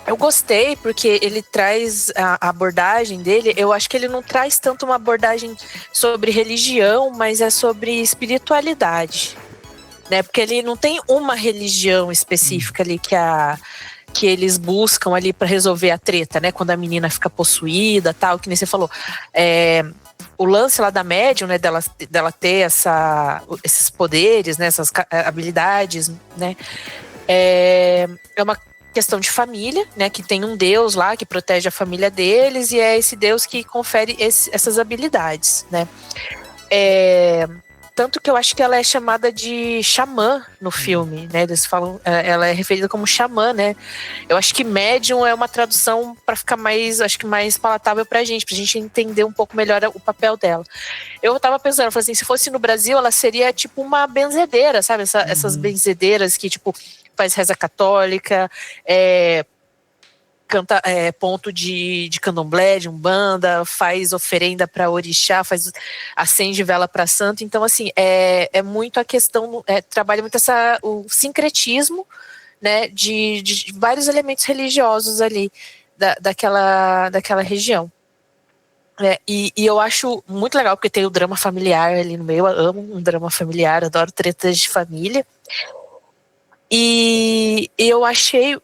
Eu gostei porque ele traz a abordagem dele. Eu acho que ele não traz tanto uma abordagem sobre religião, mas é sobre espiritualidade, né? Porque ele não tem uma religião específica ali que eles buscam ali para resolver a treta, né? Quando a menina fica possuída, tal, que nem você falou. O lance lá da médium, né? Dela ter esses poderes, né? Essas habilidades, né? É uma questão de família, né? Que tem um Deus lá que protege a família deles e é esse Deus que confere essas habilidades, né? Tanto que eu acho que ela é chamada de xamã no filme, né? Eles falam, ela é referida como xamã, né? Eu acho que médium é uma tradução para ficar mais palatável pra gente entender um pouco melhor o papel dela. Eu tava pensando, eu falei assim, se fosse no Brasil, ela seria tipo uma benzedeira, sabe? Essas benzedeiras que, tipo, faz reza católica, canta ponto de candomblé, de umbanda, faz oferenda para orixá, acende vela para santo. Então, assim, é muito a questão, trabalha muito o sincretismo, né, de vários elementos religiosos ali daquela região. E eu acho muito legal, porque tem o drama familiar ali no meio. Eu amo um drama familiar, adoro tretas de família. E eu achei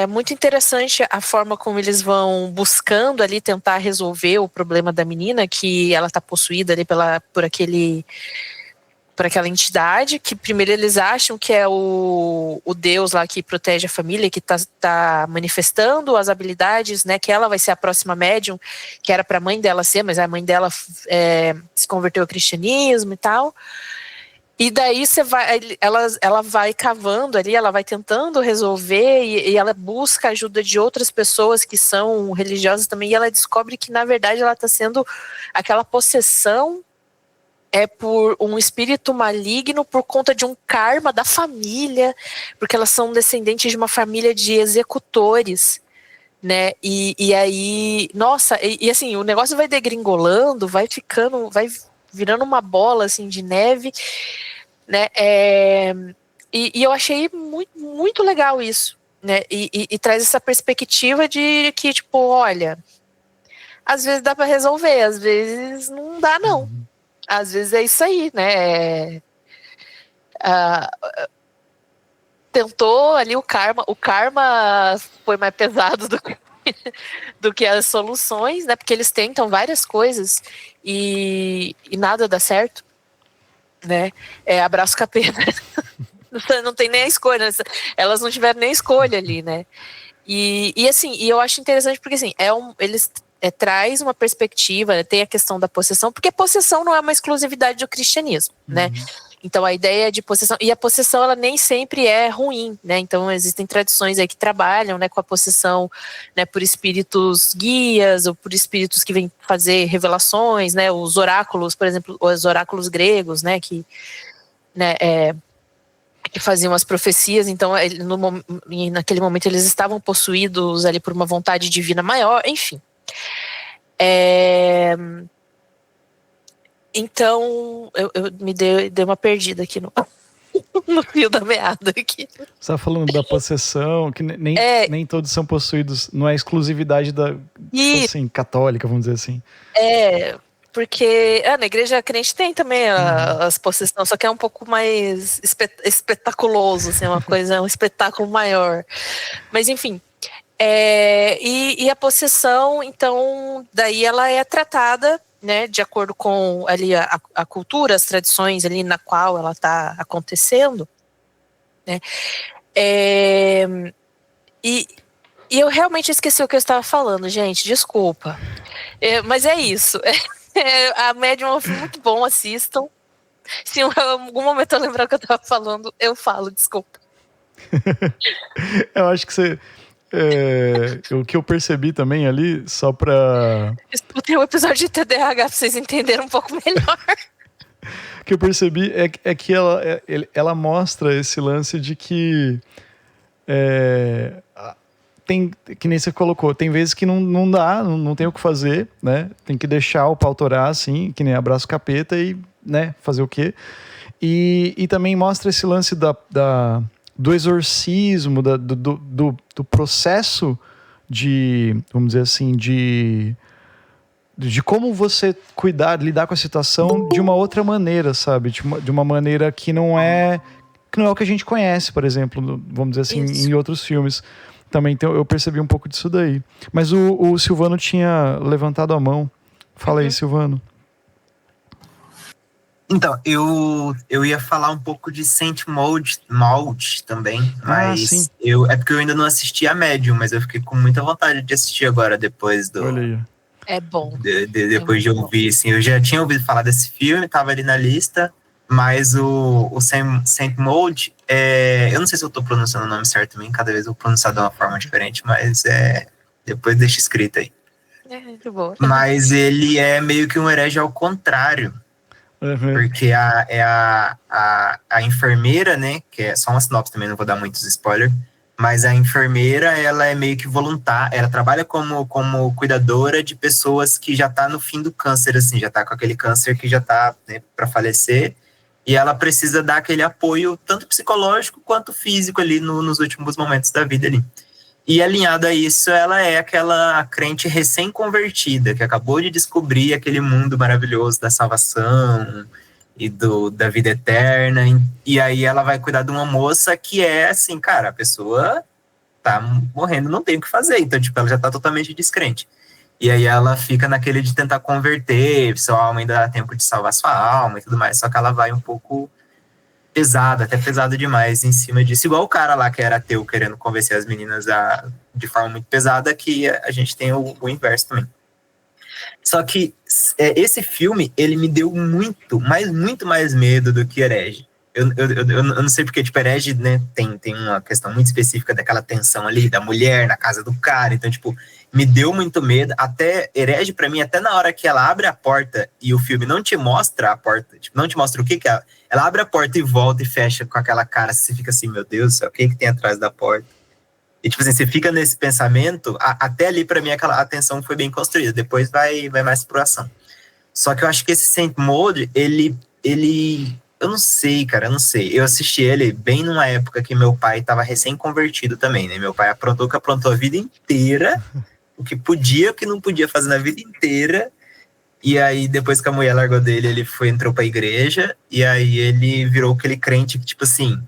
muito interessante a forma como eles vão buscando ali tentar resolver o problema da menina, que ela tá possuída ali por aquela entidade, que primeiro eles acham que é o Deus lá que protege a família, que tá manifestando as habilidades, né, que ela vai ser a próxima médium, que era pra mãe dela ser, mas a mãe dela se converteu ao cristianismo e tal. E daí ela vai cavando ali, ela vai tentando resolver e ela busca a ajuda de outras pessoas que são religiosas também, e ela descobre que na verdade ela está sendo aquela possessão por um espírito maligno por conta de um karma da família, porque elas são descendentes de uma família de executores, né? E aí, nossa, e assim, o negócio vai degringolando, vai virando uma bola assim de neve, né? E eu achei muito, muito legal isso, né? E traz essa perspectiva de que, tipo, olha, às vezes dá para resolver, às vezes não dá, não. Às vezes é isso aí, né? Tentou ali o karma foi mais pesado do que as soluções, né? Porque eles tentam várias coisas e nada dá certo, né? Abraço capeta. Não tem nem a escolha, elas não tiveram nem escolha ali, né? E assim, eu acho interessante porque assim, eles traz uma perspectiva, né, tem a questão da possessão, porque possessão não é uma exclusividade do cristianismo, né? Então a ideia de possessão, e a possessão ela nem sempre é ruim, né? Então existem tradições aí que trabalham, né, com a possessão, né, por espíritos guias ou por espíritos que vêm fazer revelações, né? Os oráculos, por exemplo, os oráculos gregos, né, que faziam as profecias. Então naquele momento eles estavam possuídos ali por uma vontade divina maior, enfim. Então eu me dei uma perdida aqui no fio da meada aqui. Você estava falando da possessão, que nem todos são possuídos, não é exclusividade assim, católica, vamos dizer assim. Porque na igreja crente tem também as possessões, só que é um pouco mais espetaculoso, assim, um espetáculo maior. Mas enfim, e a possessão, então, daí ela é tratada, né, de acordo com ali a cultura, as tradições ali na qual ela está acontecendo, né? E eu realmente esqueci o que eu estava falando, gente, desculpa. Mas é isso. A Medium é um filme muito bom, assistam. Se em algum momento eu lembrar o que eu estava falando, eu falo, desculpa. Eu acho que você... o que eu percebi também ali, só pra... Escutem um episódio de TDAH pra vocês entenderem um pouco melhor. O que eu percebi é que ela mostra esse lance de que tem, que nem você colocou, tem vezes que não dá, não tem o que fazer, né? Tem que deixar o pau torar, assim, que nem abraço capeta e, né, fazer o quê? E também mostra esse lance do exorcismo, do processo de, vamos dizer assim, de como você lidar com a situação de uma outra maneira, sabe? De uma maneira que não é o que a gente conhece, por exemplo, vamos dizer assim, em outros filmes. Também eu percebi um pouco disso daí. Mas o Silvano tinha levantado a mão. Fala aí, Silvano. Então, eu ia falar um pouco de Saint Maud também, mas sim. é porque eu ainda não assisti a Medium, mas eu fiquei com muita vontade de assistir agora, depois do... Olha aí. É bom. Depois de ouvir, assim, eu já tinha ouvido falar desse filme, tava ali na lista, mas o Saint Maud, eu não sei se eu tô pronunciando o nome certo também, cada vez eu vou pronunciar de uma forma diferente, mas depois deixa escrito aí. Muito bom. Mas ele é meio que um herege ao contrário. Uhum. Porque a enfermeira, né, que é só uma sinopse também, não vou dar muitos spoilers, mas a enfermeira, ela é meio que voluntária, ela trabalha como cuidadora de pessoas que já tá no fim do câncer, assim, já tá com aquele câncer que já tá, né, para falecer, e ela precisa dar aquele apoio, tanto psicológico quanto físico ali nos últimos momentos da vida ali. E alinhado a isso, ela é aquela crente recém-convertida, que acabou de descobrir aquele mundo maravilhoso da salvação e da vida eterna. E aí ela vai cuidar de uma moça que é assim, cara, a pessoa tá morrendo, não tem o que fazer. Então, tipo, ela já tá totalmente descrente. E aí ela fica naquele de tentar converter, sua alma ainda dá tempo de salvar sua alma e tudo mais. Só que ela vai um pouco... pesada, até pesada demais em cima disso. Igual o cara lá que era ateu querendo convencer as meninas de forma muito pesada, que a gente tem o inverso também. Só que esse filme, ele me deu muito mais medo do que Herege. Eu não sei porque, tipo, Herege, né, tem uma questão muito específica daquela tensão ali, da mulher na casa do cara, então, tipo, me deu muito medo. Até Herege, pra mim, até na hora que ela abre a porta e o filme não te mostra a porta, tipo, não te mostra o que é, ela abre a porta e volta e fecha com aquela cara, você fica assim, meu Deus do céu, o que tem atrás da porta? E, tipo assim, você fica nesse pensamento, até ali, pra mim, aquela atenção foi bem construída, depois vai mais pro ação. Só que eu acho que esse Saint Maud, ele eu não sei, cara, eu não sei. Eu assisti ele bem numa época que meu pai estava recém-convertido também, né? Meu pai aprontou a vida inteira, o que podia, o que não podia fazer na vida inteira. E aí, depois que a mulher largou dele, ele entrou pra igreja, e aí ele virou aquele crente que, tipo assim,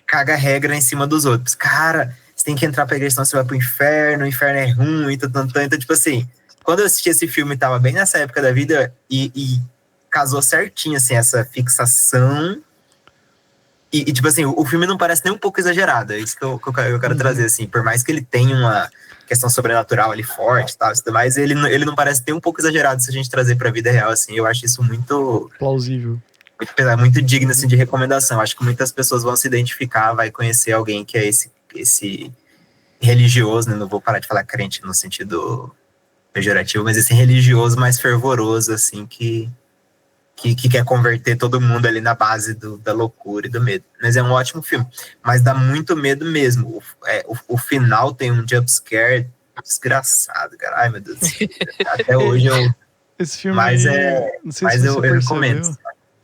caga regra em cima dos outros. Cara, você tem que entrar pra igreja, senão você vai pro inferno, o inferno é ruim, então, tipo assim, quando eu assisti esse filme, tava bem nessa época da vida, e casou certinho, assim, essa fixação. E tipo assim, o filme não parece nem um pouco exagerado. É isso que eu quero trazer, assim. Por mais que ele tenha uma questão sobrenatural ali forte e tal, mas ele não parece nem um pouco exagerado se a gente trazer pra vida real, assim. Eu acho isso muito... plausível. Muito digno, assim, de recomendação. Acho que muitas pessoas vão se identificar, vai conhecer alguém que é esse religioso, né? Não vou parar de falar crente no sentido pejorativo, mas esse religioso mais fervoroso, assim, que quer converter todo mundo ali na base da loucura e do medo. Mas é um ótimo filme. Mas dá muito medo mesmo. O final tem um jumpscare desgraçado, cara. Ai, meu Deus do céu. Até hoje Esse filme mas não sei se eu recomendo.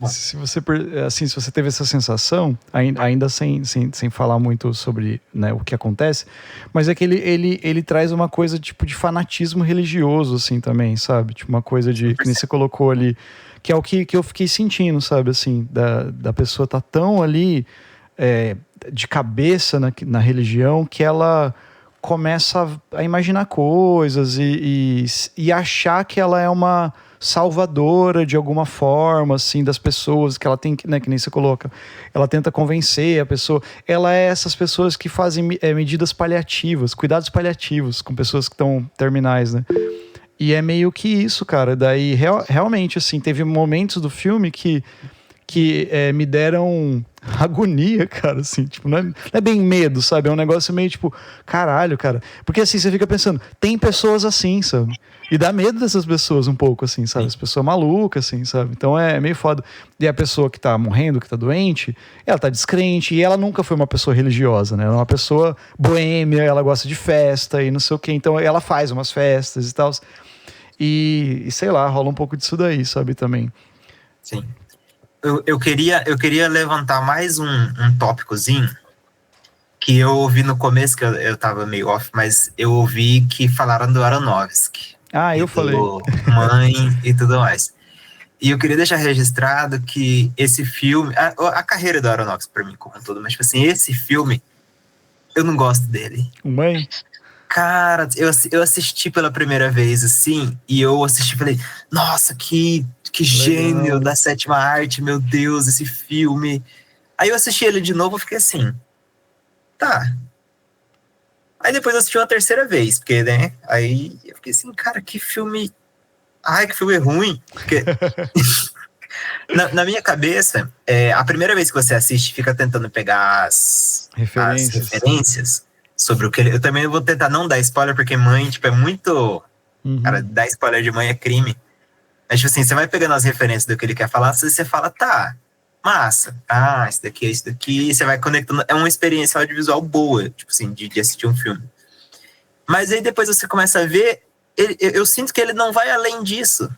Se você teve essa sensação, ainda sem falar muito sobre, né, o que acontece, mas é que ele traz uma coisa tipo de fanatismo religioso, assim, também, sabe? Tipo, uma coisa de, que nem você colocou ali, que é o que eu fiquei sentindo, sabe? Assim, da pessoa tá tão ali de cabeça na religião que ela começa a imaginar coisas e achar que ela é uma salvadora de alguma forma, assim, das pessoas, que ela tem, né, que nem você coloca, ela tenta convencer a pessoa, ela é essas pessoas que fazem medidas paliativas, cuidados paliativos com pessoas que estão terminais, né? E é meio que isso, cara. Daí, realmente, assim, teve momentos do filme que me deram agonia, cara, assim, tipo, não é bem medo, sabe? É um negócio meio tipo, caralho, cara. Porque assim, você fica pensando, tem pessoas assim, sabe? E dá medo dessas pessoas um pouco, assim, sabe? As pessoas malucas, assim, sabe? Então é meio foda. E a pessoa que tá morrendo, que tá doente, ela tá descrente, e ela nunca foi uma pessoa religiosa, né? Ela é uma pessoa boêmia, ela gosta de festa e não sei o quê. Então ela faz umas festas e tal. E sei lá, rola um pouco disso daí, sabe, também. Sim. Eu queria levantar mais um tópicozinho que eu ouvi no começo, que eu tava meio off, mas eu ouvi que falaram do Aronofsky. Ah, eu falei. Mãe e tudo mais. E eu queria deixar registrado que esse filme, a carreira do Aronofsky pra mim como um todo, mas tipo assim, esse filme, eu não gosto dele. Mãe? Cara, eu assisti pela primeira vez, assim, e eu assisti e falei, nossa, que gênio da sétima arte, meu Deus, esse filme. Aí eu assisti ele de novo e fiquei assim, tá. Aí depois eu assisti uma terceira vez, porque, né, aí eu fiquei assim, cara, que filme... Ai, que filme ruim. Porque... na minha cabeça, a primeira vez que você assiste, fica tentando pegar as referências sobre o que ele... Eu também vou tentar não dar spoiler, porque Mãe, tipo, é muito... Cara, dar spoiler de Mãe é crime. Mas, tipo assim, você vai pegando as referências do que ele quer falar, você fala, tá, massa. Ah, isso daqui é isso daqui. E você vai conectando. É uma experiência audiovisual boa, tipo assim, de assistir um filme. Mas aí depois você começa a ver, eu sinto que ele não vai além disso.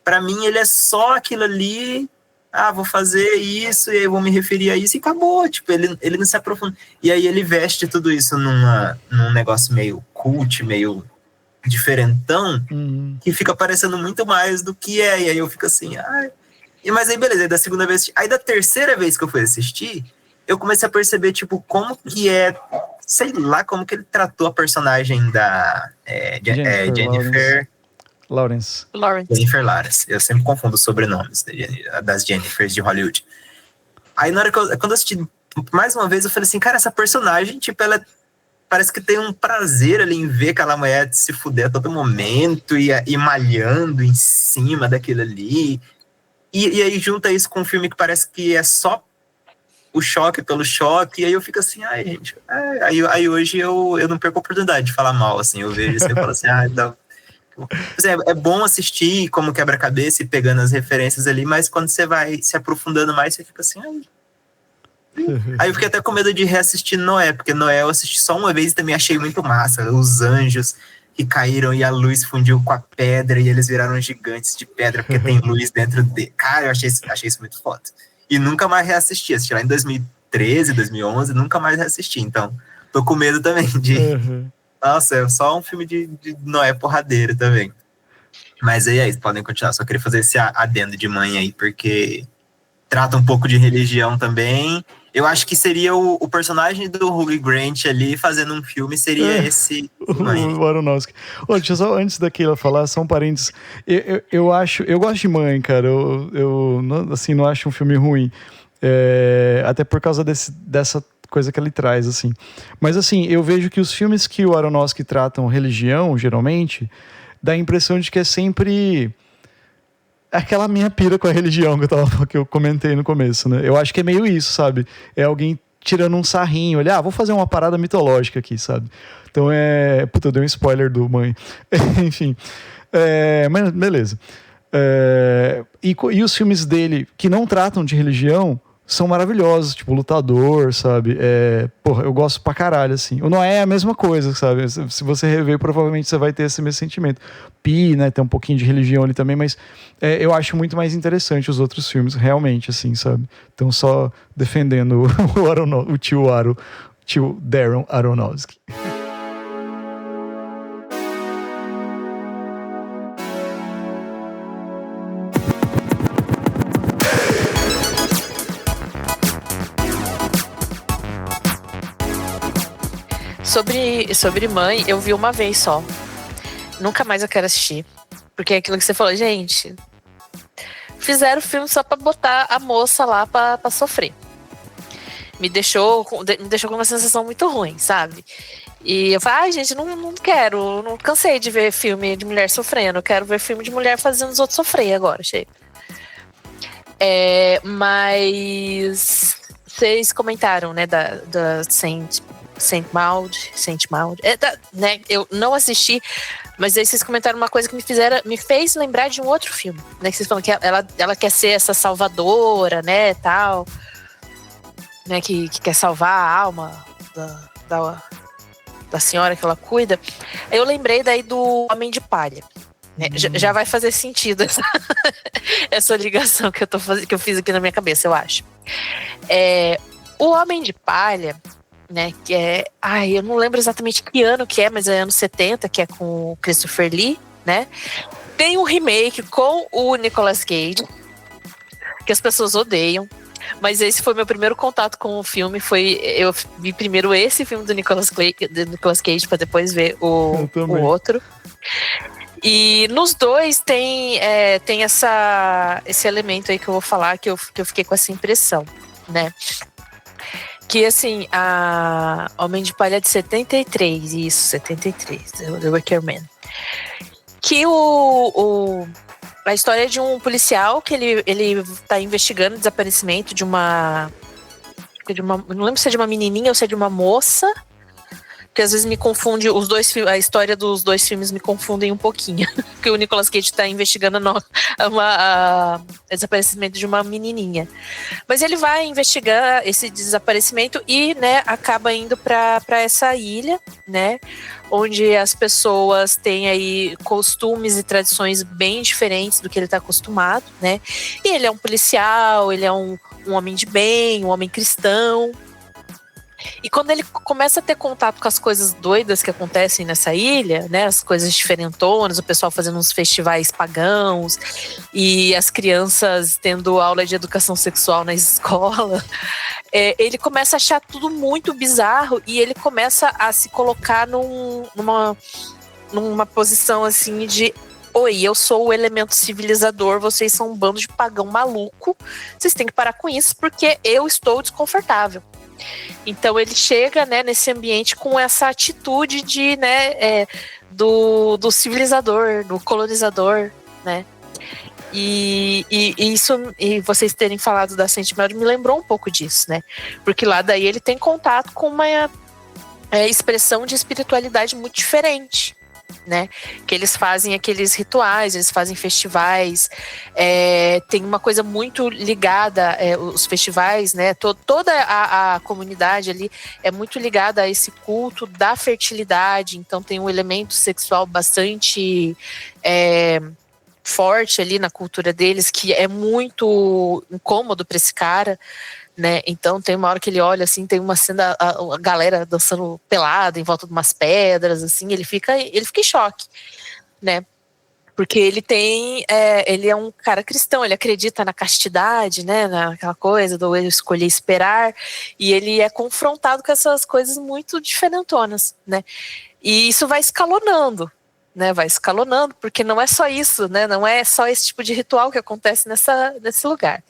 Pra mim, ele é só aquilo ali. Ah, vou fazer isso, e aí vou me referir a isso, e acabou. Tipo, ele não se aprofunda. E aí ele veste tudo isso num negócio meio cult, meio diferentão, que fica parecendo muito mais do que é. E aí eu fico assim, ai. Mas aí beleza, aí da segunda vez, aí da terceira vez que eu fui assistir, eu comecei a perceber, tipo, como que sei lá, como que ele tratou a personagem da Jennifer Lawrence. Jennifer Lawrence. Eu sempre confundo os sobrenomes das Jennifers de Hollywood. Aí na hora quando eu assisti mais uma vez, eu falei assim, cara, essa personagem, tipo, ela parece que tem um prazer ali em ver aquela mulher se fuder a todo momento e malhando em cima daquilo ali. E aí junta isso com um filme que parece que é só o choque pelo choque, e aí eu fico assim, ai, gente... Aí hoje eu não perco a oportunidade de falar mal, assim, eu vejo isso e falo assim, é bom assistir como quebra-cabeça e pegando as referências ali, mas quando você vai se aprofundando mais, você fica assim, ai... Aí eu fiquei até com medo de reassistir Noé, porque Noé eu assisti só uma vez e também achei muito massa. Os anjos que caíram e a luz fundiu com a pedra e eles viraram gigantes de pedra porque tem luz dentro dele. Cara, eu achei isso muito foda. E nunca mais reassisti. Assisti lá em 2013, 2011, nunca mais reassisti. Então, tô com medo também de... Nossa, é só um filme de Noé porradeiro também. Mas aí, vocês podem continuar. Só queria fazer esse adendo de Mãe aí, porque trata um pouco de religião também. Eu acho que seria o personagem do Hugh Grant ali fazendo um filme, seria esse Mãe. O Aronofsky. Deixa eu só, antes da Keila falar, só um parênteses. Eu gosto de Mãe, cara. Eu assim, não acho um filme ruim. Até por causa dessa coisa que ele traz, assim. Mas, assim, eu vejo que os filmes que o Aronofsky tratam religião, geralmente, dá a impressão de que é sempre... aquela minha pira com a religião que eu comentei no começo, né? Eu acho que é meio isso, sabe? É alguém tirando um sarrinho, olha, vou fazer uma parada mitológica aqui, sabe? Então Puta, eu dei um spoiler do Mãe. Enfim. Mas beleza. E os filmes dele que não tratam de religião são maravilhosos, tipo Lutador, sabe? Porra, eu gosto pra caralho, assim. O Noé é a mesma coisa, sabe? Se você rever, provavelmente você vai ter esse mesmo sentimento. Pi, né? Tem um pouquinho de religião ali também, mas eu acho muito mais interessante os outros filmes, realmente, assim, sabe? Então, só defendendo o tio Darren Aronofsky. Sobre Mãe, eu vi uma vez só. Nunca mais eu quero assistir. Porque é aquilo que você falou, gente. Fizeram o filme só pra botar a moça lá pra sofrer. Me deixou com uma sensação muito ruim, sabe? E eu falei, gente, não quero. Não cansei de ver filme de mulher sofrendo. Eu quero ver filme de mulher fazendo os outros sofrer agora, chega. Mas vocês comentaram, né, da Saint Maud. Né, eu não assisti, mas aí vocês comentaram uma coisa que me fez lembrar de um outro filme, né, que vocês falam que ela quer ser essa salvadora, né, tal, né, que quer salvar a alma da senhora que ela cuida. Eu lembrei daí do Homem de Palha. Já vai fazer sentido essa ligação que eu fiz aqui na minha cabeça, eu acho. O Homem de Palha, né, que é... eu não lembro exatamente que ano que é, mas é anos 70, que é com o Christopher Lee, né? Tem um remake com o Nicolas Cage, que as pessoas odeiam. Mas esse foi meu primeiro contato com o filme. Eu vi primeiro esse filme do Nicolas Cage para depois ver o outro. E nos dois tem esse elemento aí que eu vou falar, que eu fiquei com essa impressão, né? Que assim, a Homem de Palha de 73, isso, 73, The Wicker Man. Que a história é de um policial que ele tá investigando o desaparecimento de uma. Não lembro se é de uma menininha ou se é de uma moça. Porque às vezes me confunde, a história dos dois filmes me confundem um pouquinho. Porque o Nicolas Cage está investigando o desaparecimento de uma menininha. Mas ele vai investigar esse desaparecimento e, né, acaba indo para essa ilha, né, onde as pessoas têm aí costumes e tradições bem diferentes do que ele está acostumado, né. E ele é um policial, ele é um homem de bem, um homem cristão. E quando ele começa a ter contato com as coisas doidas que acontecem nessa ilha, né, as coisas diferentonas, o pessoal fazendo uns festivais pagãos e as crianças tendo aula de educação sexual na escola, ele começa a achar tudo muito bizarro e ele começa a se colocar numa posição assim de: oi, eu sou o elemento civilizador, vocês são um bando de pagão maluco, vocês têm que parar com isso porque eu estou desconfortável. Então ele chega, né, nesse ambiente com essa atitude de, né, do civilizador, do colonizador, né? E vocês terem falado da Saint Maud me lembrou um pouco disso, né? Porque lá daí ele tem contato com uma expressão de espiritualidade muito diferente, né? Que eles fazem aqueles rituais, eles fazem festivais, tem uma coisa muito ligada, os festivais, né? Toda a comunidade ali é muito ligada a esse culto da fertilidade, então tem um elemento sexual bastante forte ali na cultura deles, que é muito incômodo para esse cara, né? Então tem uma hora que ele olha assim, tem uma cena, a galera dançando pelada em volta de umas pedras, assim, ele fica em choque, né? Porque ele é um cara cristão, ele acredita na castidade, né? Naquela coisa do eu escolher esperar, e ele é confrontado com essas coisas muito diferentonas, né? E isso vai escalonando, né? Vai escalonando, porque não é só isso, né? Não é só esse tipo de ritual que acontece nesse lugar.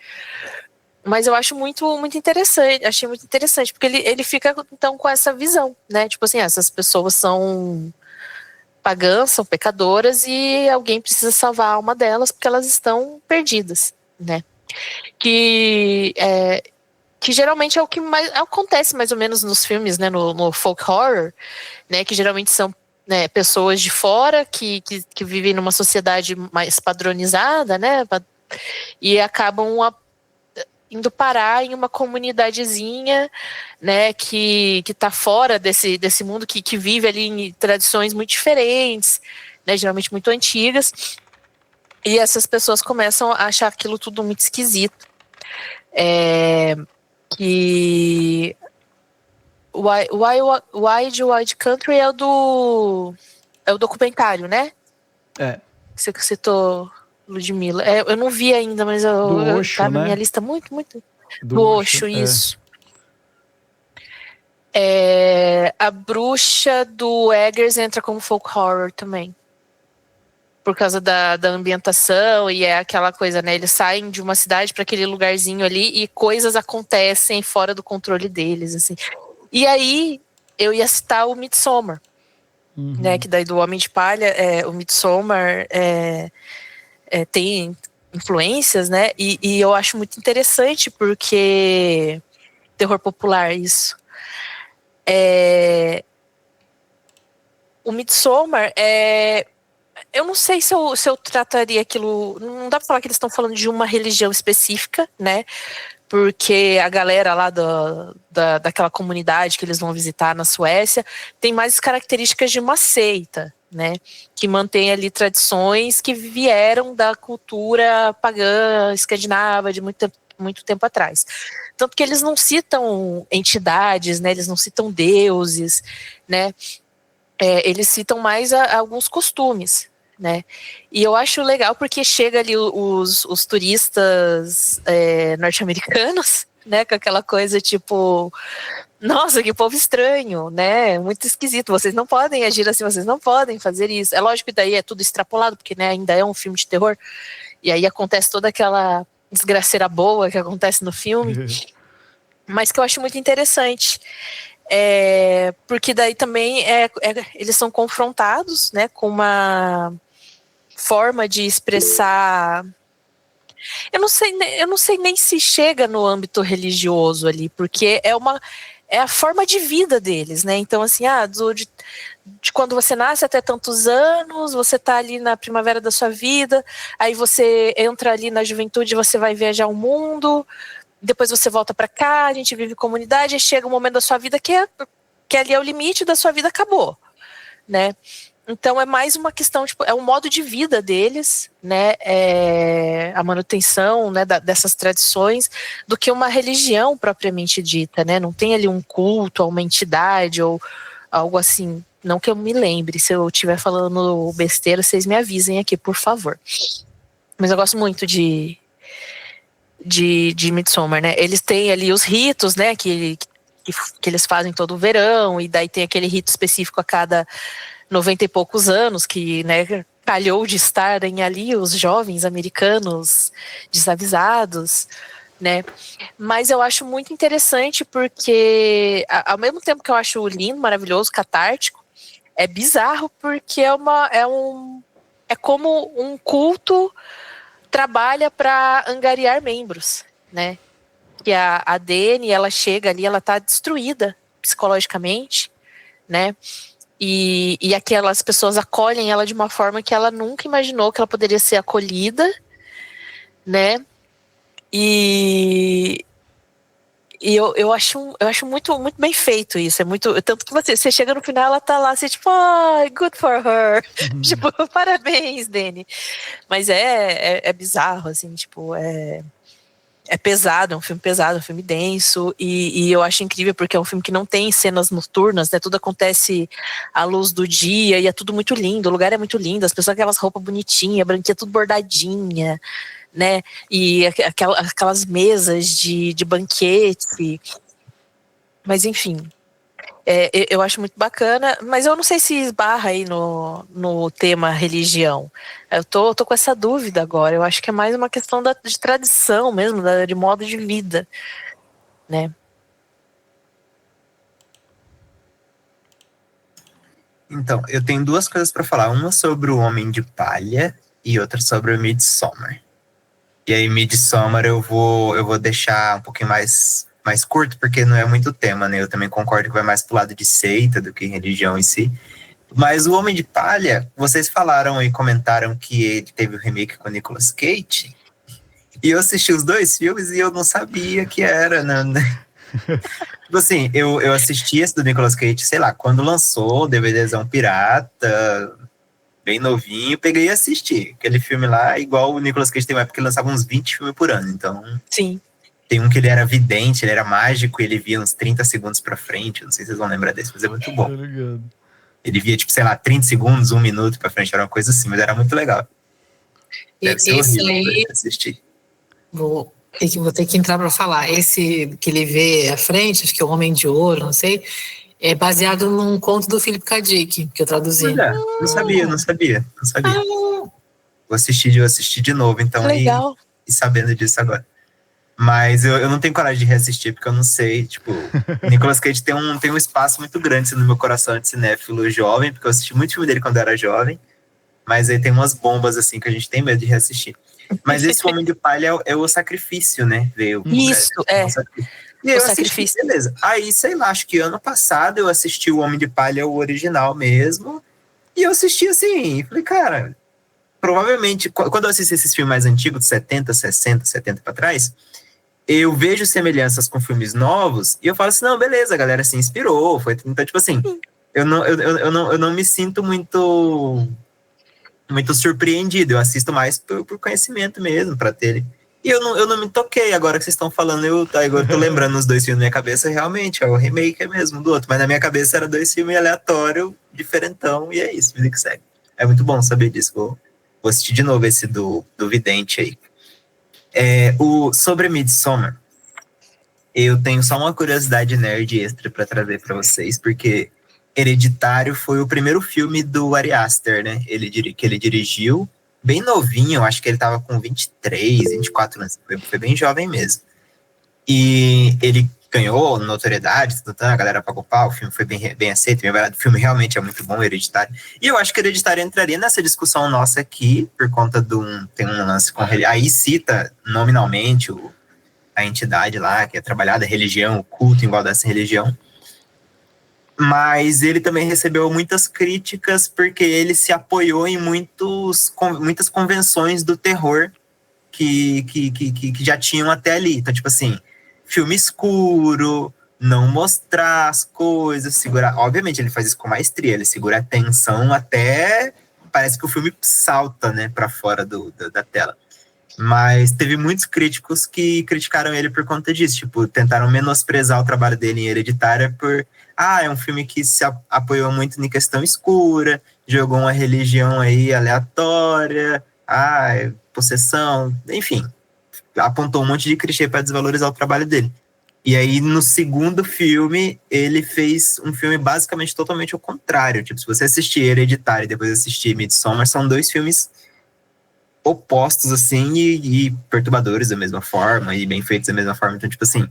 Mas eu acho muito, muito interessante, achei muito interessante, porque ele fica, então, com essa visão, né? Tipo assim, essas pessoas são pagãs, são pecadoras e alguém precisa salvar a alma delas porque elas estão perdidas, né? Que geralmente é o que mais acontece mais ou menos nos filmes, né? No folk horror, né? Que geralmente são, né, pessoas de fora que vivem numa sociedade mais padronizada, né? E acabam indo parar em uma comunidadezinha, né, que tá fora desse mundo, que vive ali em tradições muito diferentes, né, geralmente muito antigas, e essas pessoas começam a achar aquilo tudo muito esquisito. Que Wild Country é o documentário, né? Você que citou, Ludmilla. Eu não vi ainda, mas Osho, tá na né? minha lista muito, muito. Do Osho, isso. A Bruxa do Eggers entra como folk horror também. Por causa da ambientação, e é aquela coisa, né? Eles saem de uma cidade para aquele lugarzinho ali e coisas acontecem fora do controle deles, assim. E aí, eu ia citar o Midsommar, né? Que daí do Homem de Palha, o Midsommar tem influências, né? E eu acho muito interessante, porque terror popular, isso. O Midsommar eu não sei se eu trataria aquilo. Não dá pra falar que eles estão falando de uma religião específica, né? Porque a galera lá daquela comunidade que eles vão visitar na Suécia tem mais características de uma seita, né? Que mantém ali tradições que vieram da cultura pagã escandinava de muito tempo atrás. Tanto que eles não citam entidades, né? Eles não citam deuses, né? Eles citam mais alguns costumes, né? E eu acho legal porque chega ali os turistas norte-americanos, né? Com aquela coisa tipo, nossa, que povo estranho, né? Muito esquisito. Vocês não podem agir assim, vocês não podem fazer isso. É lógico que daí é tudo extrapolado, porque né, ainda é um filme de terror. E aí acontece toda aquela desgraceira boa que acontece no filme, mas que eu acho muito interessante. Porque daí também eles são confrontados, né, com uma forma de expressar. Eu não sei nem se chega no âmbito religioso ali, porque é a forma de vida deles, né? Então, assim, de quando você nasce até tantos anos, você tá ali na primavera da sua vida, aí você entra ali na juventude, você vai viajar o mundo, depois você volta para cá, a gente vive em comunidade, e chega um momento da sua vida que ali é o limite da sua vida, acabou, né? Então é mais uma questão, tipo, é um modo de vida deles, né? A manutenção, né, dessas tradições, do que uma religião propriamente dita, né? Não tem ali um culto a uma entidade ou algo assim. Não que eu me lembre. Se eu estiver falando besteira, vocês me avisem aqui, por favor. Mas eu gosto muito de Midsommar, né? Eles têm ali os ritos, né? Que eles fazem todo o verão, e daí tem aquele rito específico a cada 90 e poucos anos, que, né, calhou de estarem ali os jovens americanos desavisados, né? Mas eu acho muito interessante porque, ao mesmo tempo que eu acho lindo, maravilhoso, catártico, é bizarro porque é como um culto trabalha para angariar membros, né? Que a Dani, ela chega ali, ela tá destruída psicologicamente, né? E aquelas pessoas acolhem ela de uma forma que ela nunca imaginou que ela poderia ser acolhida, né? E eu acho muito, muito bem feito isso. Tanto que você chega no final, ela tá lá, você tipo, good for her. Tipo, parabéns, Dani. Mas é bizarro, assim, tipo, é pesado, é um filme pesado, é um filme denso, e eu acho incrível porque é um filme que não tem cenas noturnas, né? Tudo acontece à luz do dia e é tudo muito lindo, o lugar é muito lindo, as pessoas com aquelas roupas bonitinhas, branquinha, tudo bordadinha, né? E aquelas mesas de banquete. Mas enfim, eu acho muito bacana, mas eu não sei se esbarra aí no tema religião. Eu tô com essa dúvida agora. Eu acho que é mais uma questão de tradição mesmo, de modo de vida, né? Então, eu tenho duas coisas para falar. Uma sobre o Homem de Palha e outra sobre o Midsommar. E aí, Midsommar eu vou deixar um pouquinho mais curto, porque não é muito tema, né? Eu também concordo que vai mais pro lado de seita do que religião em si. Mas o Homem de Palha, vocês falaram e comentaram que ele teve o remake com o Nicolas Cage. E eu assisti os dois filmes e eu não sabia que era, né? Tipo assim, eu assisti esse do Nicolas Cage, sei lá, quando lançou, DVDzão pirata, bem novinho, peguei e assisti. Aquele filme lá, igual o Nicolas Cage tem uma época que ele lançava uns 20 filmes por ano, então... Sim. Tem um que ele era vidente, ele era mágico, e ele via uns 30 segundos pra frente, não sei se vocês vão lembrar desse, mas é muito bom. Ele via, tipo, sei lá, 30 segundos, 1 minuto pra frente, era uma coisa assim, mas era muito legal. Deve ser horrível pra assistir. Vou Vou ter que entrar para falar. Esse que ele vê à frente, acho que é o Homem de Ouro, não sei, é baseado num conto do Philip K. Dick, que eu traduzi. Olha, não sabia. Vou assistir de novo, então, Legal. e sabendo disso agora. Mas eu não tenho coragem de reassistir, porque eu não sei, tipo, Nicolas Cage tem um espaço muito grande assim, no meu coração de cinéfilo jovem, porque eu assisti muito filme dele quando eu era jovem, mas aí tem umas bombas, assim, que a gente tem medo de reassistir. Mas esse Homem de Palha é o Sacrifício, né? Isso, é. E aí O eu assisti, Sacrifício. beleza. Aí, sei lá, acho que ano passado eu assisti o Homem de Palha, o original mesmo, e eu assisti assim, falei, cara, provavelmente, quando eu assisti esses filmes mais antigos, de 70, 60, 70 pra trás, eu vejo semelhanças com filmes novos e eu falo assim, não, beleza, a galera se inspirou. Então, tipo assim, eu não me sinto muito surpreendido. Eu assisto mais por conhecimento mesmo, pra ter. E eu não me toquei agora que vocês estão falando. Agora eu tô lembrando os dois filmes na minha cabeça, realmente, é o remake mesmo do outro. Mas na minha cabeça era dois filmes aleatórios, diferentão, e é isso, vida que segue. É muito bom saber disso. Vou assistir de novo esse do Vidente aí. Sobre Midsommar, eu tenho só uma curiosidade nerd extra para trazer para vocês, porque Hereditário foi o primeiro filme do Ari Aster, né? Que ele dirigiu bem novinho, eu acho que ele estava com 23, 24 anos, foi bem jovem mesmo. E ele ganhou notoriedade, a galera pagou pau, o filme foi bem aceito, o filme realmente é muito bom, Hereditário. E eu acho que Hereditário entraria nessa discussão nossa aqui, por conta tem um lance com ele. Aí cita nominalmente a entidade lá, que é trabalhada, a religião, o culto em igual dessa religião. Mas ele também recebeu muitas críticas porque ele se apoiou em muitas convenções do terror que já tinham até ali. Então, tipo assim, filme escuro, não mostrar as coisas, segurar. Obviamente, ele faz isso com maestria, ele segura a tensão até parece que o filme salta, né, para fora da tela. Mas teve muitos críticos que criticaram ele por conta disso, tipo, tentaram menosprezar o trabalho dele em Hereditária por, é um filme que se apoiou muito em questão escura, jogou uma religião aí aleatória, possessão, enfim, apontou um monte de clichê para desvalorizar o trabalho dele. E aí, no segundo filme, ele fez um filme basicamente totalmente ao contrário. Tipo, se você assistir Hereditário e depois assistir Midsommar, são dois filmes opostos, assim, e perturbadores da mesma forma, e bem feitos da mesma forma. Então, tipo assim,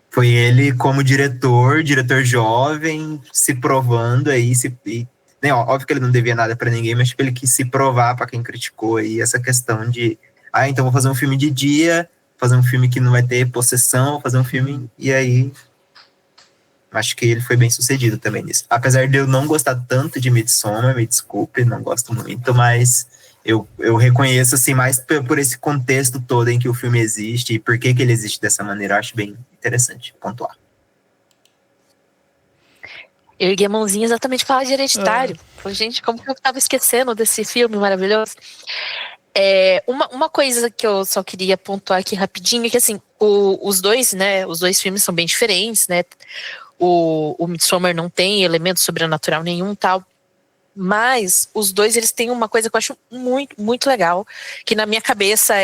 foi ele como diretor jovem, se provando aí, né, óbvio que ele não devia nada pra ninguém, mas tipo, ele quis se provar pra quem criticou aí essa questão de, então vou fazer um filme de dia, fazer um filme que não vai ter possessão, vou fazer um filme, e aí acho que ele foi bem sucedido também nisso. Apesar de eu não gostar tanto de Midsommar, me desculpe, não gosto muito, mas eu reconheço, assim, mais por esse contexto todo em que o filme existe e por que ele existe dessa maneira, eu acho bem interessante pontuar. Eu ergui a mãozinha exatamente para falar de Hereditário. Falei, gente, como que eu tava esquecendo desse filme maravilhoso? Uma coisa que eu só queria pontuar aqui rapidinho é que, assim, os dois filmes são bem diferentes, né? O Midsommar não tem elemento sobrenatural nenhum, tal. Mas os dois, eles têm uma coisa que eu acho muito, muito legal, que na minha cabeça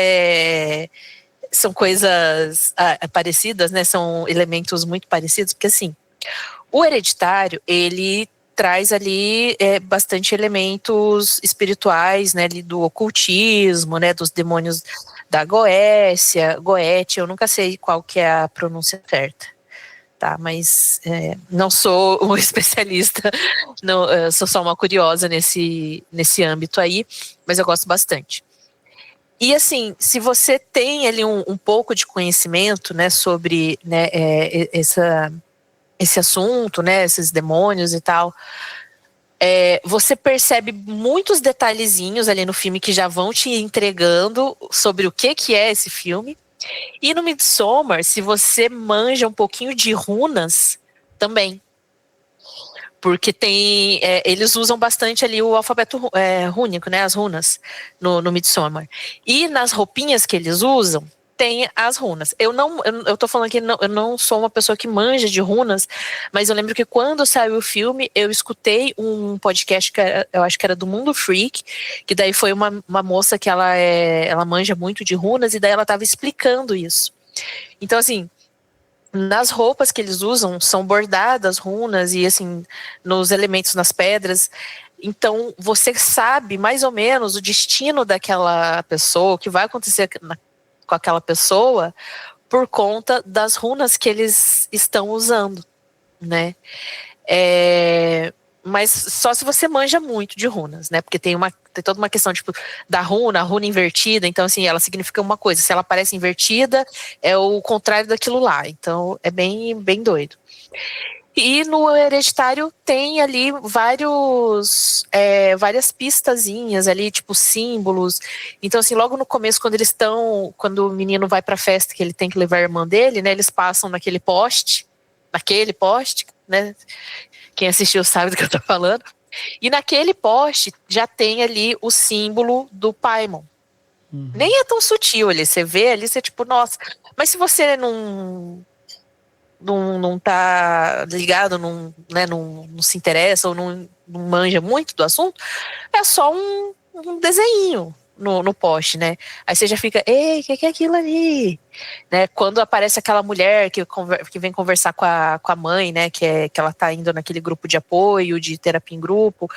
são coisas parecidas, né? São elementos muito parecidos, porque assim, o Hereditário, ele traz ali bastante elementos espirituais, né? Ali do ocultismo, né? Dos demônios da Goétia, eu nunca sei qual que é a pronúncia certa. Tá, mas não sou um especialista, não, sou só uma curiosa nesse âmbito aí, mas eu gosto bastante. E assim, se você tem ali um pouco de conhecimento, né, sobre, né, esse assunto, né, esses demônios e tal, você percebe muitos detalhezinhos ali no filme que já vão te entregando sobre o que é esse filme. E no Midsommar, se você manja um pouquinho de runas, também. Porque eles usam bastante ali o alfabeto rúnico, né? As runas no Midsommar. E nas roupinhas que eles usam, tem as runas. Eu tô falando aqui, eu não sou uma pessoa que manja de runas, mas eu lembro que quando saiu o filme, eu escutei um podcast que eu acho que era do Mundo Freak, que daí foi uma moça que ela manja muito de runas, e daí ela estava explicando isso. Então, assim, nas roupas que eles usam são bordadas runas e, assim, nos elementos, nas pedras. Então, você sabe mais ou menos o destino daquela pessoa, o que vai acontecer com aquela pessoa, por conta das runas que eles estão usando, né? Mas só se você manja muito de runas, né? Porque tem toda uma questão, tipo, da runa, a runa invertida. Então, assim, ela significa uma coisa. Se ela aparece invertida, é o contrário daquilo lá. Então, é bem, bem doido. E no Hereditário tem ali várias pistazinhas ali, tipo símbolos. Então, assim, logo no começo, quando o menino vai pra festa, que ele tem que levar a irmã dele, né? Eles passam naquele poste, né? Quem assistiu sabe do que eu tô falando. E naquele poste já tem ali o símbolo do Paimon. Nem é tão sutil ali, você vê ali, você tipo, nossa. Mas se você não tá ligado, não se interessa ou não manja muito do assunto, é só um desenho no poste, né? Aí você já fica, ei, o que é aquilo ali? Né? Quando aparece aquela mulher que vem conversar com a mãe, né? Que ela tá indo naquele grupo de apoio, de terapia em grupo,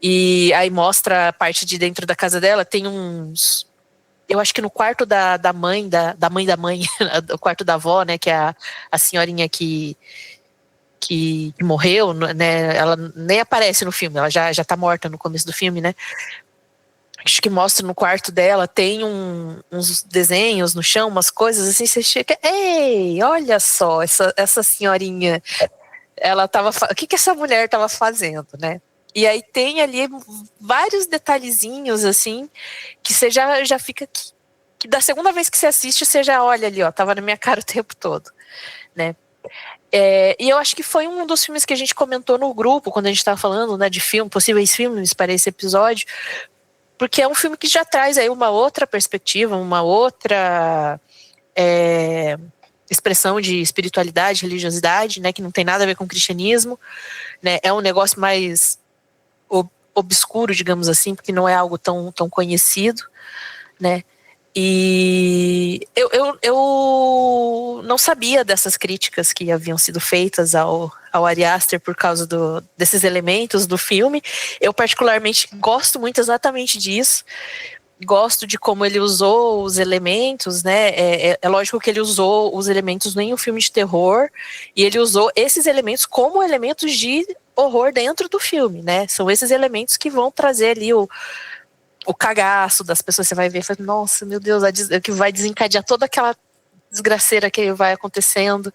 e aí mostra a parte de dentro da casa dela, tem uns... Eu acho que no quarto da mãe, da mãe, o quarto da avó, né, que é a senhorinha que morreu, né, ela nem aparece no filme, ela já tá morta no começo do filme, né. Acho que mostra no quarto dela, tem uns desenhos no chão, umas coisas assim, você chega, ei, olha só, essa senhorinha, o que essa mulher tava fazendo, né. E aí tem ali vários detalhezinhos, assim, que você já fica... Que da segunda vez que você assiste, você já olha ali, ó, tava na minha cara o tempo todo, né. E eu acho que foi um dos filmes que a gente comentou no grupo, quando a gente tava falando, né, de possíveis filmes para esse episódio, porque é um filme que já traz aí uma outra perspectiva, uma outra expressão de espiritualidade, religiosidade, né, que não tem nada a ver com o cristianismo, né, é um negócio mais obscuro, digamos assim, porque não é algo tão conhecido, né. E eu não sabia dessas críticas que haviam sido feitas ao Ari Aster por causa desses elementos do filme. Eu particularmente gosto muito exatamente disso. Gosto de como ele usou os elementos, né? É lógico que ele usou os elementos em um filme de terror, e ele usou esses elementos como elementos de horror dentro do filme, né? São esses elementos que vão trazer ali o cagaço das pessoas. Você vai ver e fala, nossa, meu Deus, que vai desencadear toda aquela desgraceira que vai acontecendo.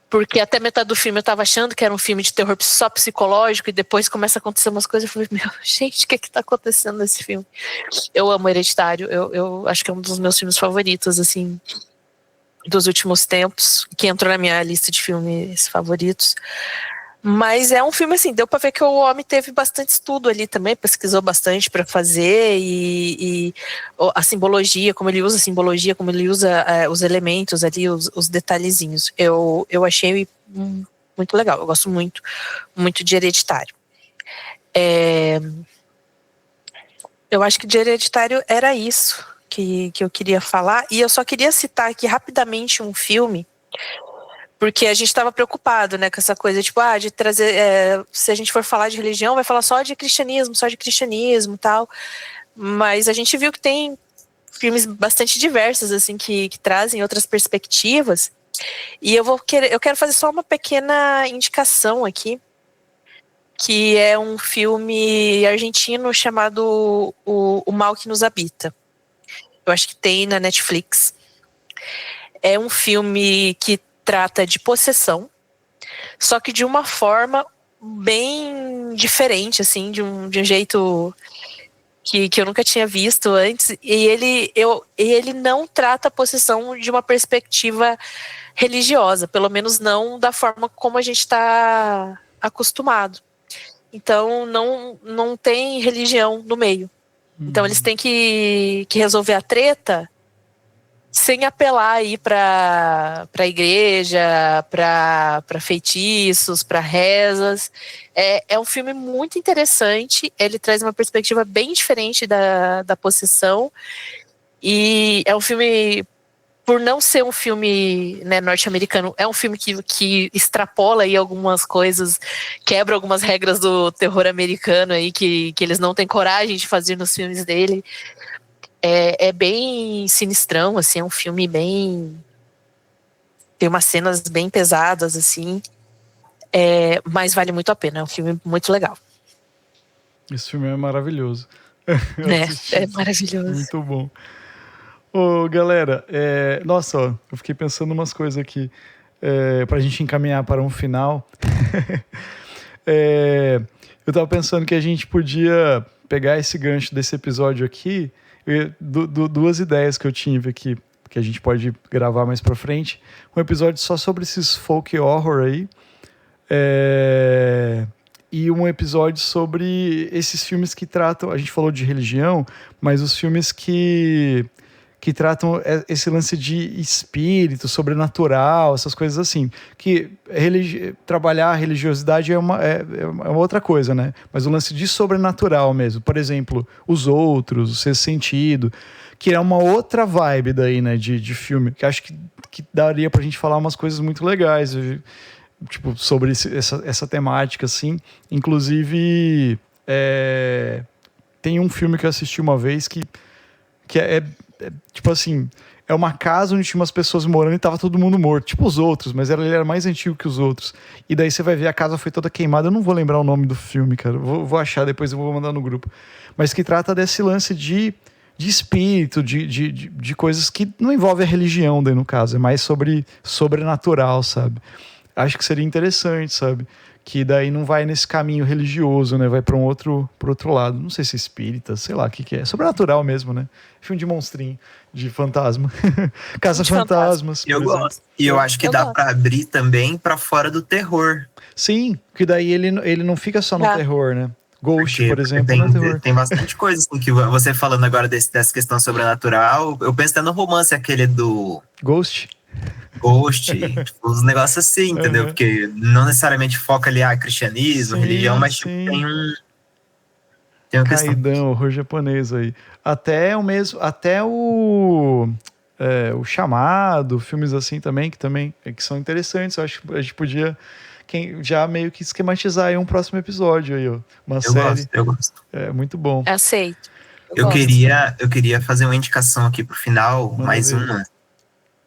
Porque até metade do filme eu tava achando que era um filme de terror só psicológico, e depois começa a acontecer umas coisas, eu falei, gente, o que tá acontecendo nesse filme? Eu amo Hereditário, eu acho que é um dos meus filmes favoritos, assim, dos últimos tempos, que entrou na minha lista de filmes favoritos. Mas é um filme, assim, deu pra ver que o homem teve bastante estudo ali também, pesquisou bastante pra fazer, e a simbologia, como ele usa a simbologia, como ele usa os elementos ali, os detalhezinhos. Eu achei muito legal, eu gosto muito, muito de Hereditário. Eu acho que de Hereditário era isso que eu queria falar, e eu só queria citar aqui rapidamente um filme, porque a gente estava preocupado, né, com essa coisa, tipo, de trazer, se a gente for falar de religião, vai falar só de cristianismo e tal, mas a gente viu que tem filmes bastante diversos, assim, que trazem outras perspectivas, e eu quero fazer só uma pequena indicação aqui, que é um filme argentino chamado O Mal que Nos Habita. Eu acho que tem na Netflix. É um filme que trata de possessão, só que de uma forma bem diferente, assim, de um jeito que eu nunca tinha visto antes. E ele não trata a possessão de uma perspectiva religiosa, pelo menos não da forma como a gente está acostumado. Então não tem religião no meio. Então eles têm que resolver a treta sem apelar aí para igreja, para feitiços, para rezas. É um filme muito interessante, ele traz uma perspectiva bem diferente da possessão, e é um filme, por não ser um filme, né, norte-americano, é um filme que extrapola aí algumas coisas, quebra algumas regras do terror americano aí que eles não têm coragem de fazer nos filmes dele. É bem sinistrão, assim, é um filme bem... Tem umas cenas bem pesadas, assim, mas vale muito a pena, é um filme muito legal. Esse filme é maravilhoso. É maravilhoso. Muito bom. Ô, galera, nossa, ó, eu fiquei pensando umas coisas aqui pra gente encaminhar para um final. Eu tava pensando que a gente podia pegar esse gancho desse episódio aqui, duas ideias que eu tive aqui, que a gente pode gravar mais pra frente. Um episódio só sobre esses folk horror aí. E um episódio sobre esses filmes que tratam... A gente falou de religião, mas os filmes que tratam esse lance de espírito, sobrenatural, essas coisas assim. Que trabalhar a religiosidade é uma outra coisa, né? Mas o lance de sobrenatural mesmo. Por exemplo, Os Outros, O Sexto Sentido, que é uma outra vibe daí, né? De filme. Que acho que daria pra gente falar umas coisas muito legais, tipo, sobre essa temática, assim. Inclusive, tem um filme que eu assisti uma vez que tipo assim, é uma casa onde tinha umas pessoas morando e tava todo mundo morto, tipo Os Outros, mas ele era mais antigo que Os Outros. E daí você vai ver, a casa foi toda queimada. Eu não vou lembrar o nome do filme, cara. Vou achar, depois eu vou mandar no grupo. Mas que trata desse lance de espírito, de coisas que não envolvem a religião, daí no caso. É mais sobre sobrenatural, sabe? Acho que seria interessante, sabe? Que daí não vai nesse caminho religioso, né? Vai para outro lado. Não sei se é espírita, sei lá o que é. Sobrenatural mesmo, né? Filme de monstrinho, de fantasma. Caça-fantasmas. Eu gosto. E eu acho que dá para abrir também para fora do terror. Sim, que daí ele não fica só no terror, né? Ghost, por exemplo, tem bastante coisa assim, que você falando agora dessa questão sobrenatural. Eu penso até no romance aquele do... Ghost, tipo, uns negócios assim, entendeu? Porque não necessariamente foca ali cristianismo, religião, mas tipo, tem uma questão. Caidão, horror japonês aí. Até o Chamado, filmes assim também, que são interessantes. Eu acho que a gente podia já meio que esquematizar aí um próximo episódio aí, ó. Uma série. Eu gosto. É muito bom. Aceito. Eu queria fazer uma indicação aqui pro final, mais uma,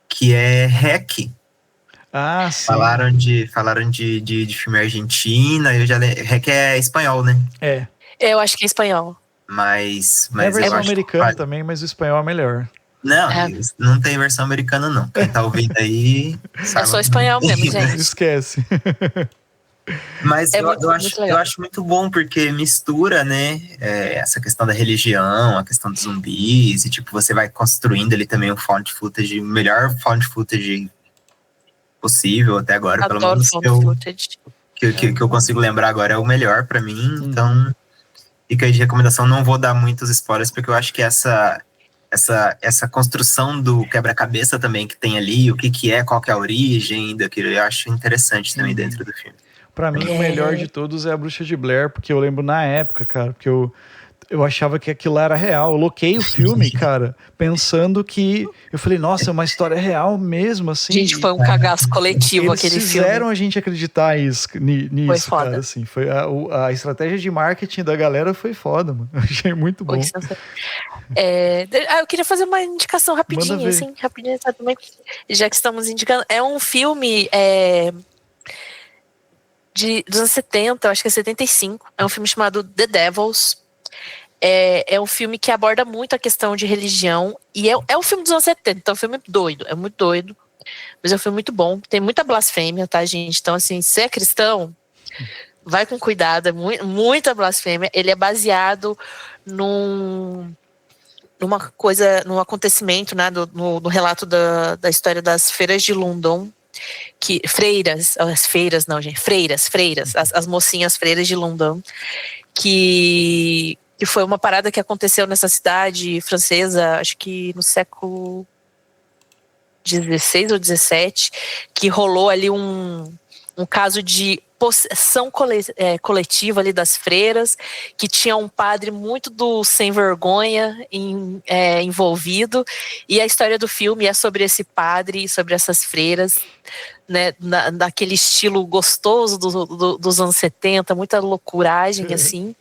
que é REC. Ah, sim. Falaram de filme argentina, REC é espanhol, né? Eu acho que é espanhol. Mas é a versão eu americana acho também, mas o espanhol é melhor. Não, não tem versão americana não. Quem tá ouvindo aí... É só espanhol mesmo, gente. Esquece. Mas eu acho muito bom, porque mistura, né, essa questão da religião, a questão dos zumbis, e tipo, você vai construindo ali também o found footage, o melhor found footage possível até agora, pelo menos que eu consigo lembrar agora é o melhor pra mim, então fica aí de recomendação. Não vou dar muitos spoilers, porque eu acho que essa construção do quebra-cabeça também que tem ali, o que é, qual que é a origem daquilo, eu acho interessante também dentro do filme. Pra mim, o melhor de todos é A Bruxa de Blair, porque eu lembro na época, cara, porque eu achava que aquilo era real. Eu loquei o filme, cara, pensando que... Eu falei, nossa, é uma história real mesmo, assim. Gente, foi um cagaço coletivo aquele filme. Eles fizeram a gente acreditar nisso, foi foda. cara, assim. A estratégia de marketing da galera foi foda, mano. Eu achei muito bom. Eu queria fazer uma indicação rapidinho, assim, rapidinho também, já que estamos indicando. É um filme dos anos 70, eu acho que é 75. É um filme chamado The Devils. É um filme que aborda muito a questão de religião. E é um filme dos anos 70, então é um filme doido. É muito doido. Mas é um filme muito bom. Tem muita blasfêmia, tá, gente? Então, assim, se é cristão, vai com cuidado. É muita blasfêmia. Ele é baseado num acontecimento, né, no relato da história das feiras de London, freiras, as mocinhas freiras de London, que foi uma parada que aconteceu nessa cidade francesa, acho que no século XVI ou XVII, que rolou ali um caso de possessão coletiva ali das freiras, que tinha um padre muito do sem vergonha envolvido, e a história do filme é sobre esse padre e sobre essas freiras, né, naquele estilo gostoso dos anos 70, muita loucuragem, assim.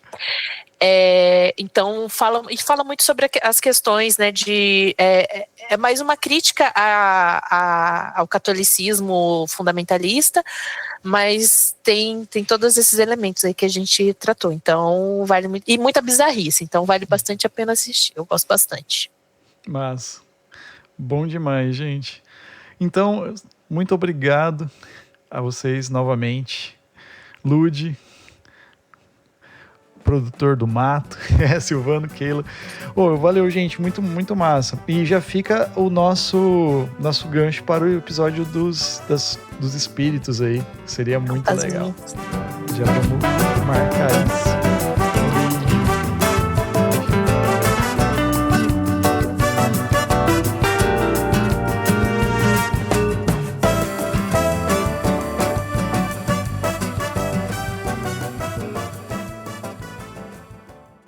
Então fala muito sobre as questões, né, é mais uma crítica ao catolicismo fundamentalista, mas tem todos esses elementos aí que a gente tratou, então vale muito, e muita bizarrice, então vale bastante a pena assistir, eu gosto bastante. Mas bom demais, gente. Então, muito obrigado a vocês novamente. Lud, produtor do Mato, Silvano, Keila. Valeu, gente, muito, muito massa. E já fica o nosso gancho para o episódio dos espíritos aí. Seria muito legal. Já vamos